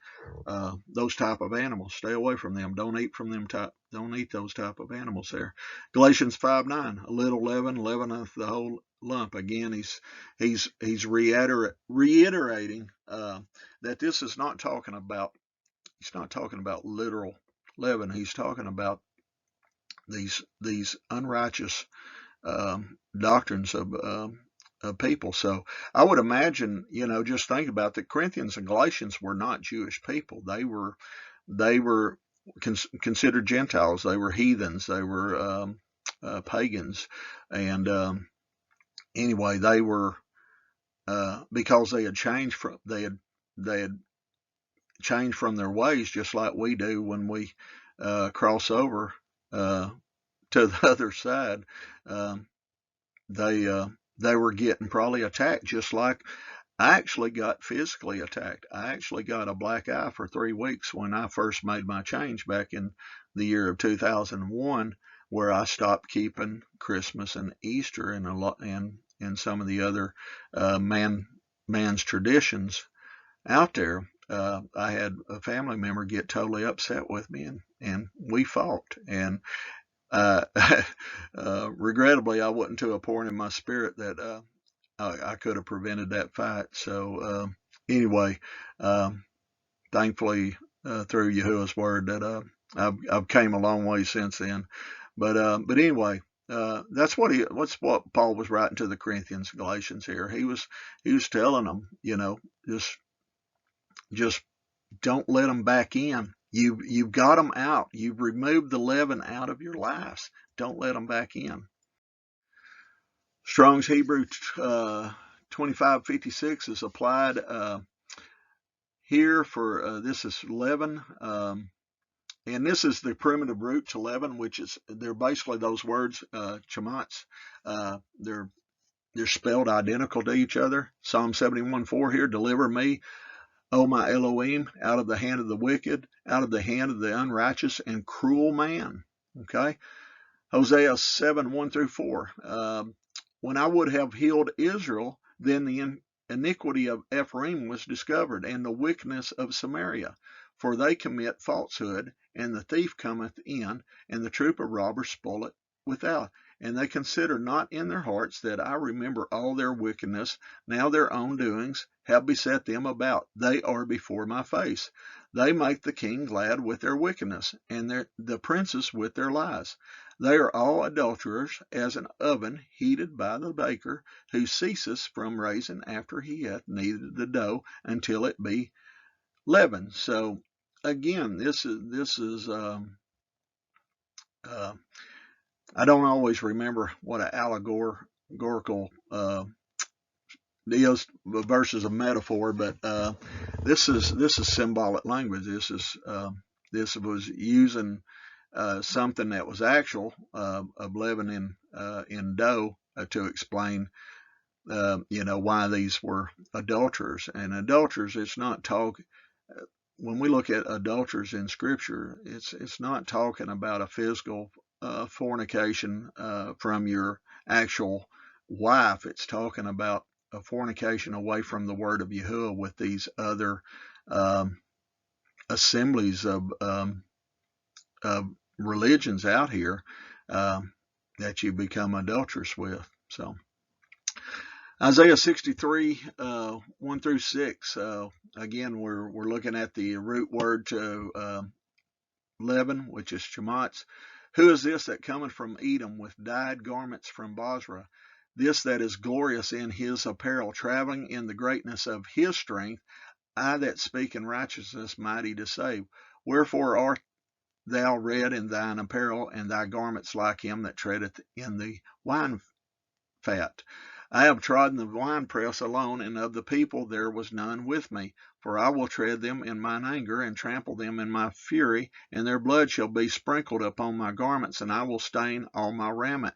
those type of animals. Stay away from them. Don't eat from them don't eat those type of animals there. Galatians 5:9, a little leaven leaveneth the whole lump. Again, he's reiterating that this is not talking about. He's not talking about literal leaven. He's talking about these unrighteous doctrines of people. So I would imagine, just think about the Corinthians and Galatians were not Jewish people. They were considered Gentiles. They were heathens. They were pagans. And anyway, they were because they had changed from their ways, just like we do when we cross over to the other side. They were getting probably attacked, just like I actually got physically attacked. I actually got a black eye for 3 weeks when I first made my change back in the year of 2001, where I stopped keeping Christmas and Easter and some of the other man's traditions out there. I had a family member get totally upset with me, and we fought. And regrettably, I wasn't to a point in my spirit that I could have prevented that fight. So anyway, thankfully through Yahuwah's word that I've came a long way since then. But anyway, that's what Paul was writing to the Corinthians, Galatians here. He was telling them, just don't let them back in. You've got them out. You've removed the leaven out of your lives. Don't let them back in. Strong's Hebrew 2556 is applied here for this is leaven. And this is the primitive root to leaven, which is, they're basically those words, chamats. They're spelled identical to each other. Psalm 71:4 here, deliver me, O my Elohim, out of the hand of the wicked, out of the hand of the unrighteous and cruel man. Okay. Hosea 7:1-4. When I would have healed Israel, then the iniquity of Ephraim was discovered, and the wickedness of Samaria. For they commit falsehood, and the thief cometh in, and the troop of robbers spoil it without. And they consider not in their hearts that I remember all their wickedness. Now their own doings have beset them about. They are before my face. They make the king glad with their wickedness, and the princes with their lies. They are all adulterers, as an oven heated by the baker, who ceases from raising after he hath kneaded the dough until it be leavened. So again, this is I don't always remember what an allegorical is versus a metaphor, but this is symbolic language. This was using something that was actual of leaven in dough to explain why these were adulterers. And adulterers, it's not talk. When we look at adulterers in Scripture, it's not talking about a physical fornication from your actual wife. It's talking about a fornication away from the word of Yahuwah with these other assemblies of religions out here that you become adulterous with. So Isaiah 63 1-6. Again, we're looking at the root word to leaven, which is chamats. Who is this that cometh from Edom with dyed garments from Bozrah? This that is glorious in his apparel, traveling in the greatness of his strength. I that speak in righteousness, mighty to save. Wherefore art thou red in thine apparel, and thy garments like him that treadeth in the wine fat? I have trodden the winepress alone, and of the people there was none with me. For I will tread them in mine anger, and trample them in my fury, and their blood shall be sprinkled upon my garments, and I will stain all my raiment.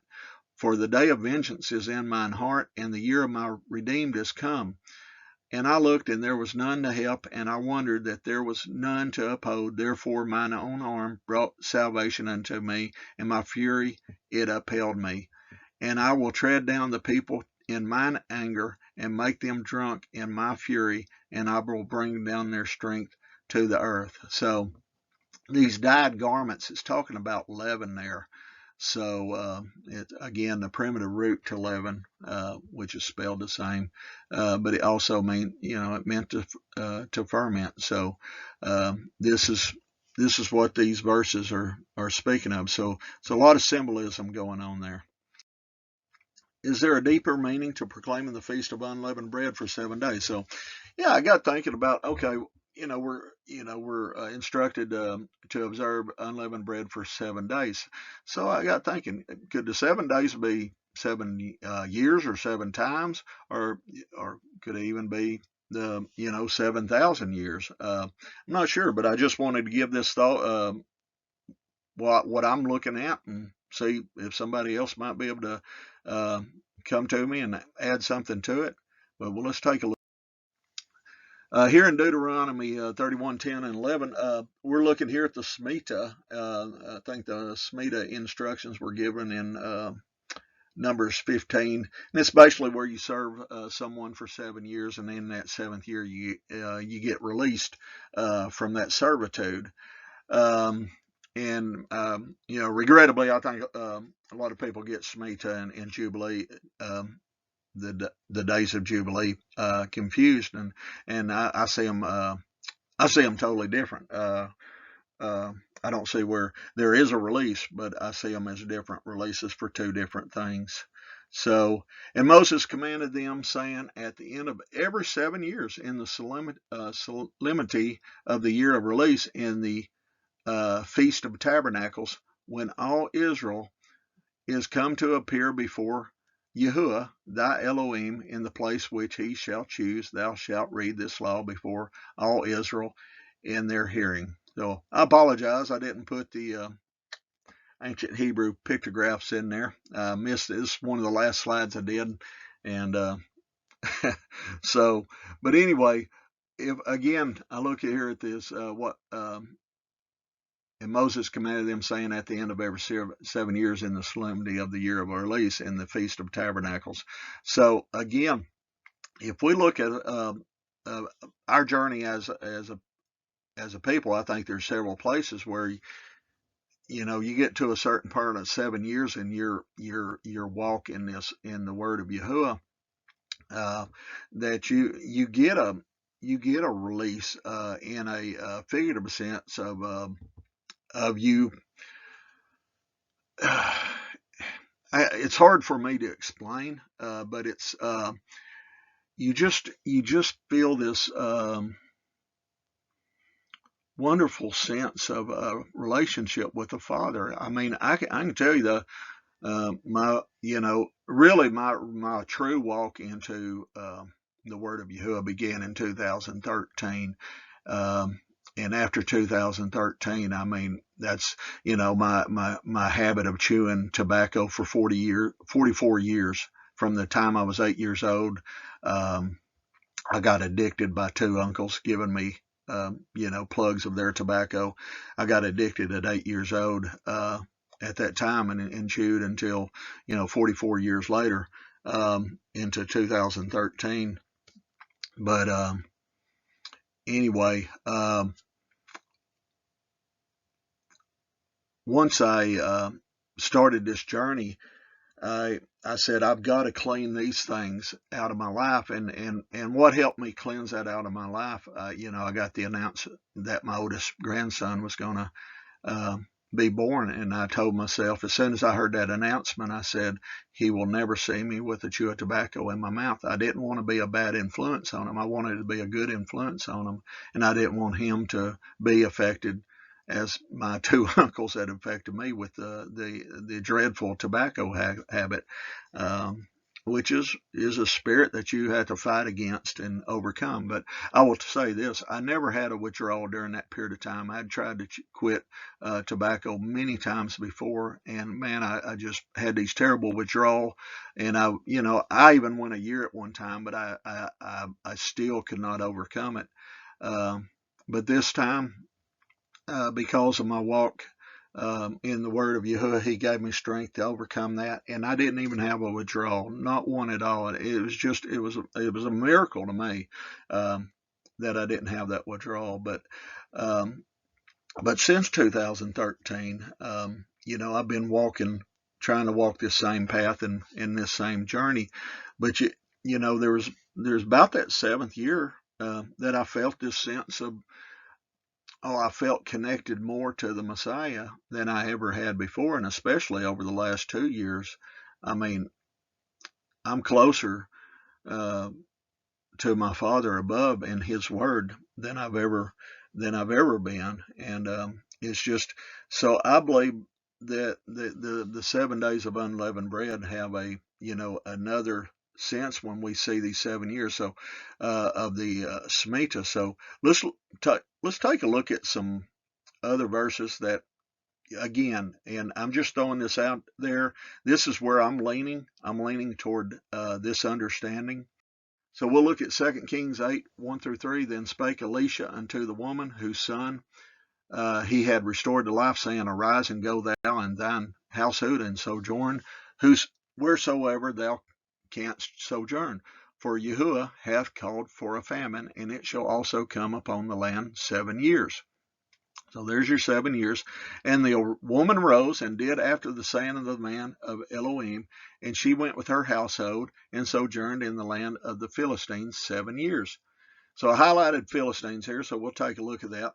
For the day of vengeance is in mine heart, and the year of my redeemed is come. And I looked, and there was none to help, and I wondered that there was none to uphold. Therefore mine own arm brought salvation unto me, and my fury it upheld me. And I will tread down the people in mine anger, and make them drunk in my fury, and I will bring down their strength to the earth. So these dyed garments, it's talking about leaven there. So again, the primitive root to leaven, which is spelled the same, but it also meant to ferment. So this is what these verses are speaking of. So it's a lot of symbolism going on there. Is there a deeper meaning to proclaiming the Feast of Unleavened Bread for 7 days? So, yeah, I got thinking about, okay, we're instructed to observe unleavened bread for 7 days. So I got thinking, could the 7 days be 7 years or 7 times, or could it even be the 7,000 years? I'm not sure, but I just wanted to give this thought, what I'm looking at, and see if somebody else might be able to come to me and add something to it. But let's take a look. Here in Deuteronomy 31:10 and 11, we're looking here at the Shemitah. I think the Shemitah instructions were given in Numbers 15, and it's basically where you serve someone for 7 years, and in that 7th year you get released from that servitude. Regrettably, I think a lot of people get Shemitah and Jubilee, the days of Jubilee, confused, and I see them totally different. I don't see where there is a release, but I see them as different releases for 2 different things. So, and Moses commanded them, saying, at the end of every 7 years, in the solemnity of the year of release, in the Feast of Tabernacles, when all Israel is come to appear before Yahuwah thy Elohim in the place which he shall choose. Thou shalt read this law before all Israel in their hearing. So I apologize, I didn't put the ancient Hebrew pictographs in there. I missed this. This one of the last slides I did, and so, but anyway, if again I look here at this, and Moses commanded them, saying, at the end of every 7 years, in the solemnity of the year of release, in the Feast of Tabernacles. So again, if we look at our journey as a people, I think there's several places where you get to a certain part of 7 years in your walk in the Word of Yahuwah, that you get a release in a figurative sense of you. It's hard for me to explain, but it's you just feel this wonderful sense of a relationship with the Father. I mean, I can tell you my true walk into the Word of Yahuwah began in 2013. And after 2013, I mean, that's, my habit of chewing tobacco for 44 years. From the time I was 8 years old, I got addicted by two uncles giving me, plugs of their tobacco. I got addicted at 8 years old at that time, and chewed until, 44 years later, into 2013. But anyway, once I started this journey, I said, I've got to clean these things out of my life. And what helped me cleanse that out of my life, I got the announcement that my oldest grandson was going to be born. And I told myself, as soon as I heard that announcement, I said, he will never see me with a chew of tobacco in my mouth. I didn't want to be a bad influence on him. I wanted to be a good influence on him. And I didn't want him to be affected as my two uncles had affected me with the dreadful tobacco habit, which is a spirit that you have to fight against and overcome. But I will say this, I never had a withdrawal during that period of time. I'd tried to quit tobacco many times before, and man, I just had these terrible withdrawal, and I even went a year at one time, but I still could not overcome it. But this time, because of my walk in the Word of Yahuwah, he gave me strength to overcome that, and I didn't even have a withdrawal, not one at all. It was a miracle to me that I didn't have that withdrawal. But since 2013, I've been trying to walk this same path and in this same journey. But there's about that 7th year that I felt this sense of, I felt connected more to the Messiah than I ever had before, and especially over the last 2 years. I mean, I'm closer to my Father above in His Word than I've ever been, and it's just so. I believe that the 7 days of unleavened bread have another sense when we see these 7 years of the Shemitah. So let's take a look at some other verses that, again, and I'm just throwing this out there. This is where I'm leaning. I'm leaning toward this understanding. So we'll look at 2 Kings 8, 1-3. Then spake Elisha unto the woman whose son he had restored to life, saying, Arise and go thou and thine household and sojourn wheresoever thou canst sojourn. For Yahuwah hath called for a famine, and it shall also come upon the land 7 years. So there's your 7 years. And the woman rose and did after the saying of the man of Elohim, and she went with her household and sojourned in the land of the Philistines 7 years. So I highlighted Philistines here, so we'll take a look at that.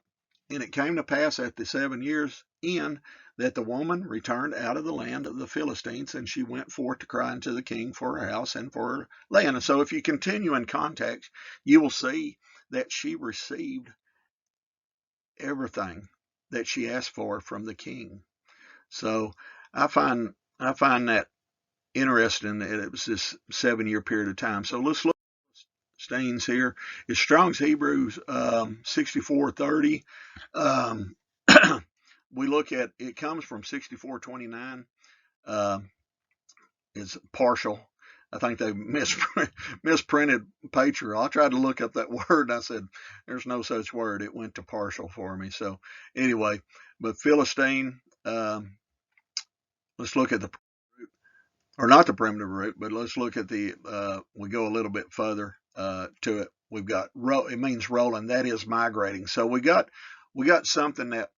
And it came to pass at the 7 years end that the woman returned out of the land of the Philistines, and she went forth to cry unto the king for her house and for her land. And so if you continue in context, you will see that she received everything that she asked for from the king. So I find that interesting that it was this 7-year period of time. So let's look at Staines here. It's Strong's Hebrews 6430. We look at it comes from 6429. It's partial. I think they misprinted patriarch. I tried to look up that word, and I said, there's no such word. It went to partial for me. So anyway, but Philistine, let's look at the root, or not the primitive root, but let's look at the, we go a little bit further to it. We've got, it means rolling. That is migrating. So we got something that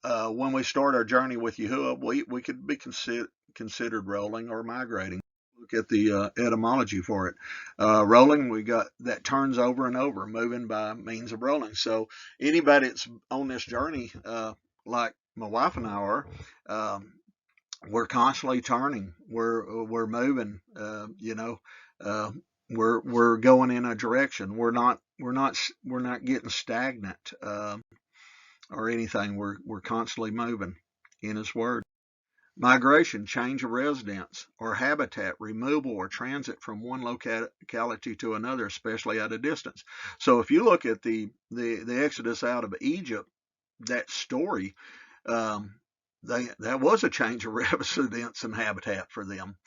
when we start our journey with Yahuwah, we could be considered rolling or migrating. Look at the etymology for it. Rolling, we got that turns over and over, moving by means of rolling. So anybody that's on this journey, like my wife and I are, we're constantly turning. We're moving. We're going in a direction. We're not getting stagnant or anything. We're constantly moving in His Word. Migration, change of residence or habitat, removal or transit from one locality to another, especially at a distance. So if you look at the Exodus out of Egypt, that story, that was a change of residence and habitat for them.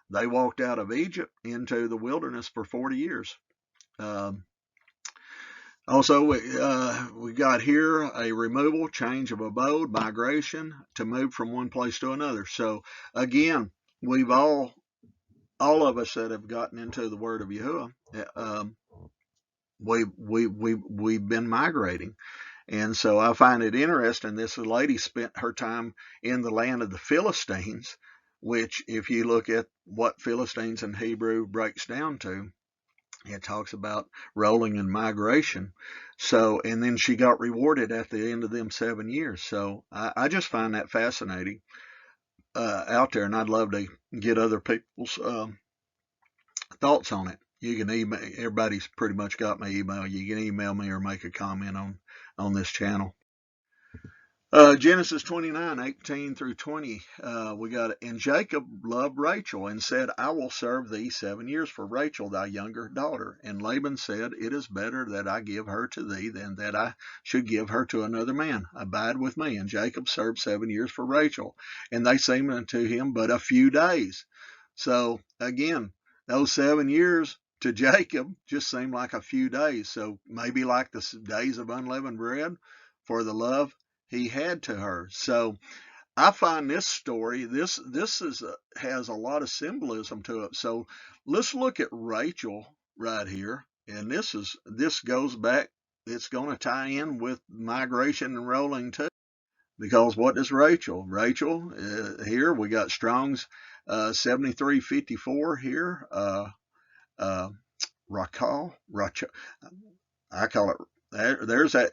They walked out of Egypt into the wilderness for 40 years. Also, we got here a removal, change of abode, migration, to move from one place to another. So again, we've all of us that have gotten into the Word of Yahuwah, we've been migrating. And so I find it interesting. This lady spent her time in the land of the Philistines, which if you look at what Philistines in Hebrew breaks down to, it talks about rolling and migration. So, and then she got rewarded at the end of them 7 years. So I just find that fascinating out there, and I'd love to get other people's thoughts on it. You can email, everybody's pretty much got my email. You can email me or make a comment on this channel. Genesis 29:18 through 20, we got, and Jacob loved Rachel and said, I will serve thee 7 years for Rachel, thy younger daughter. And Laban said, it is better that I give her to thee than that I should give her to another man. Abide with me. And Jacob served 7 years for Rachel, and they seemed unto him but a few days. So again, those 7 years to Jacob just seemed like a few days. So maybe like the days of unleavened bread for the love he had to her. So I find this story, this has a lot of symbolism to it. So let's look at Rachel right here, and this goes back. It's going to tie in with migration and rolling too, because what is Rachel? Rachel here we got Strong's 7354 here. Rachel. I call it. There's that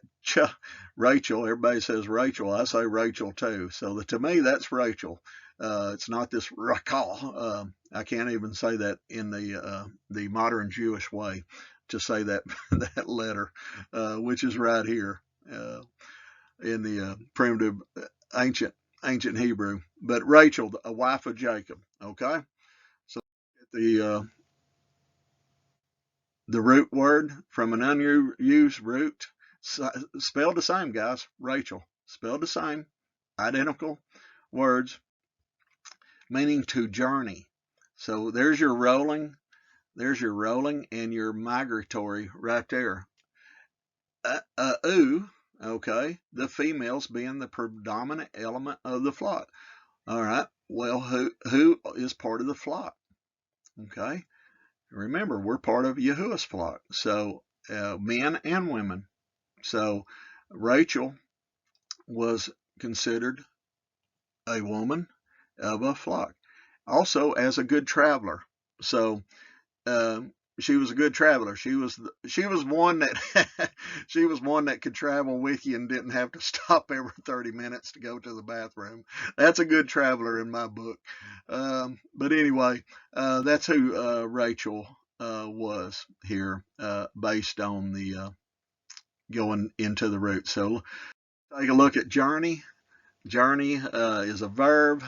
Rachel. Everybody says Rachel. I say Rachel too. So to me, that's Rachel. It's not this Rachel. I can't even say that in the modern Jewish way to say that that letter, which is right here in the primitive ancient Hebrew. But Rachel, a wife of Jacob. Okay. So the root word from an unused root, spelled the same, guys. Rachel, spelled the same, identical words, meaning to journey. So there's your rolling and your migratory right there. Okay, the females being the predominant element of the flock. All right, well, who is part of the flock? Okay. Remember, we're part of Yahuwah's flock, so men and women. So Rachel was considered a woman of a flock, also as a good traveler. So she was a good traveler. She was one that she was one that could travel with you and didn't have to stop every 30 minutes to go to the bathroom. That's a good traveler in my book. But anyway, that's who Rachel was here, based on the going into the root. So Take a look at journey. Journey is a verb,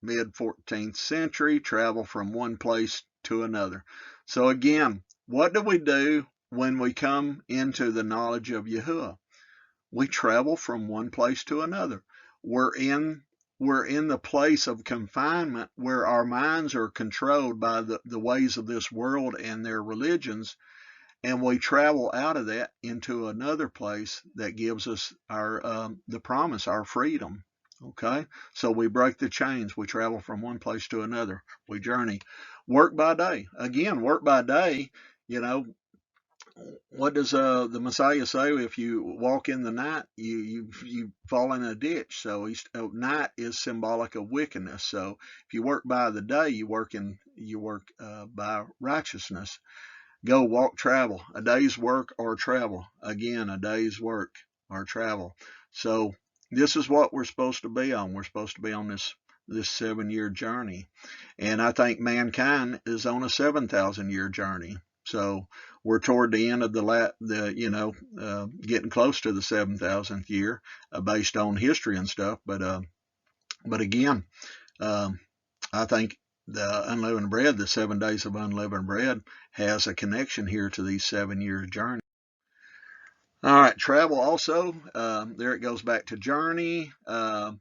mid 14th century, travel from one place to another. So again, what do we do when we come into the knowledge of Yahuwah? We travel from one place to another. We're in the place of confinement where our minds are controlled by the ways of this world and their religions, and we travel out of that into another place that gives us our the promise, our freedom. Okay, so we break the chains. We travel from one place to another. We journey. Work by day. Again, work by day. You know, what does the Messiah say? If you walk in the night, you fall in a ditch. So night is symbolic of wickedness. So if you work by the day, you work by righteousness. Go, walk, travel. A day's work or travel. Again, a day's work or travel. So this is what we're supposed to be on. We're supposed to be on this 7-year journey. And I think mankind is on a 7,000-year journey. So we're toward the end of getting close to the 7,000th year based on history and stuff. But again, I think the unleavened bread, the 7 days of unleavened bread, has a connection here to these 7-year journey. All right, travel also. There it goes back to journey. To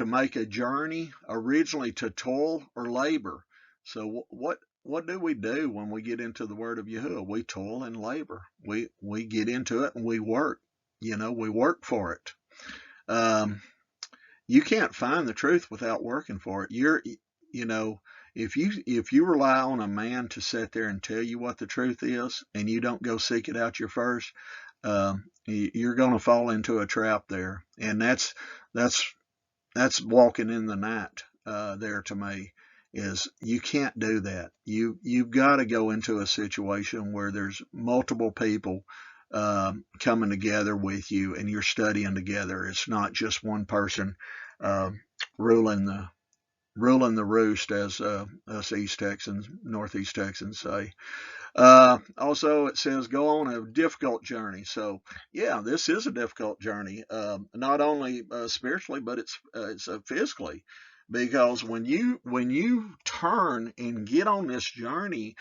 make a journey, originally to toil or labor. So what do we do when we get into the word of Yahuwah? We toil and labor. We get into it and we work. We work for it. You can't find the truth without working for it. If you rely on a man to sit there and tell you what the truth is, and you don't go seek it out first, you're going to fall into a trap there, and that's walking in the night. There to me is you can't do that. You've got to go into a situation where there's multiple people coming together with you, and you're studying together. It's not just one person ruling the roost, as us East Texans, Northeast Texans say. Also, it says go on a difficult journey. So yeah, this is a difficult journey, not only spiritually, but it's physically, because when you turn and get on this journey,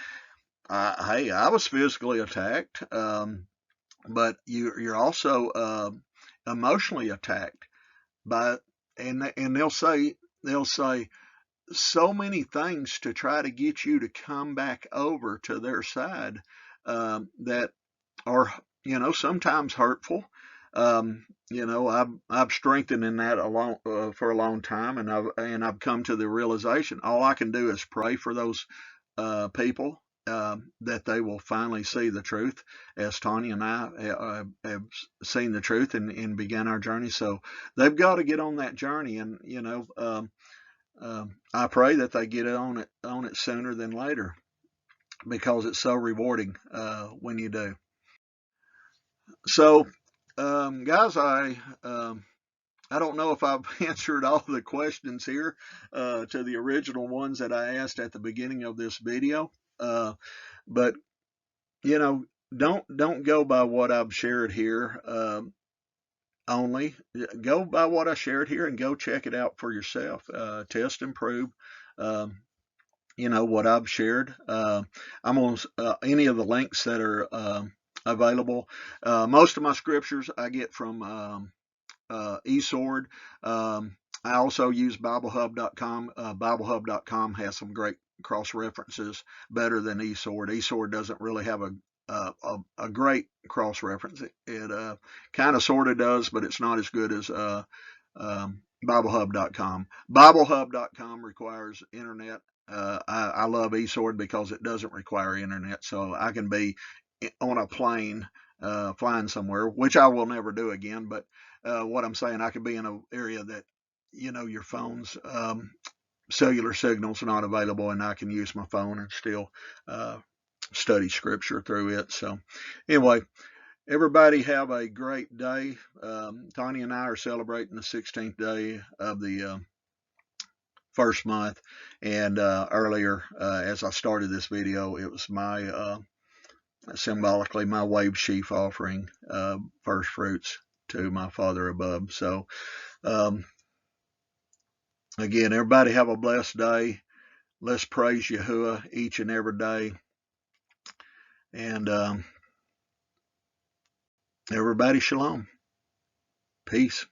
hey, I was physically attacked, but you're also emotionally attacked by, and they'll say so many things to try to get you to come back over to their side, that are sometimes hurtful. I've strengthened in that for a long time, and I've come to the realization all I can do is pray for those people, that they will finally see the truth, as Tanya and I have seen the truth and began our journey. So they've got to get on that journey, and I pray that they get on it sooner than later, because it's so rewarding when you do. So, guys, I don't know if I've answered all the questions here to the original ones that I asked at the beginning of this video, but don't go by what I've shared here. Only go by what I shared here and go check it out for yourself. Test and prove, what I've shared. I'm on any of the links that are available. Most of my scriptures I get from eSword. I also use BibleHub.com. BibleHub.com has some great cross references, better than eSword. eSword doesn't really have a great cross reference. It kind of sort of does, but it's not as good as BibleHub.com. BibleHub.com requires internet. I love eSword because it doesn't require internet, so I can be on a plane flying somewhere, which I will never do again. But what I'm saying, I could be in an area that your phone's cellular signal's not available, and I can use my phone and still study scripture through it. So anyway, everybody have a great day. Tanya and I are celebrating the 16th day of the first month, and earlier, as I started this video, it was my symbolically my wave sheaf offering, first fruits to to my Father above. So, again, everybody have a blessed day. Let's praise Yahuwah each and every day. And everybody shalom. Peace.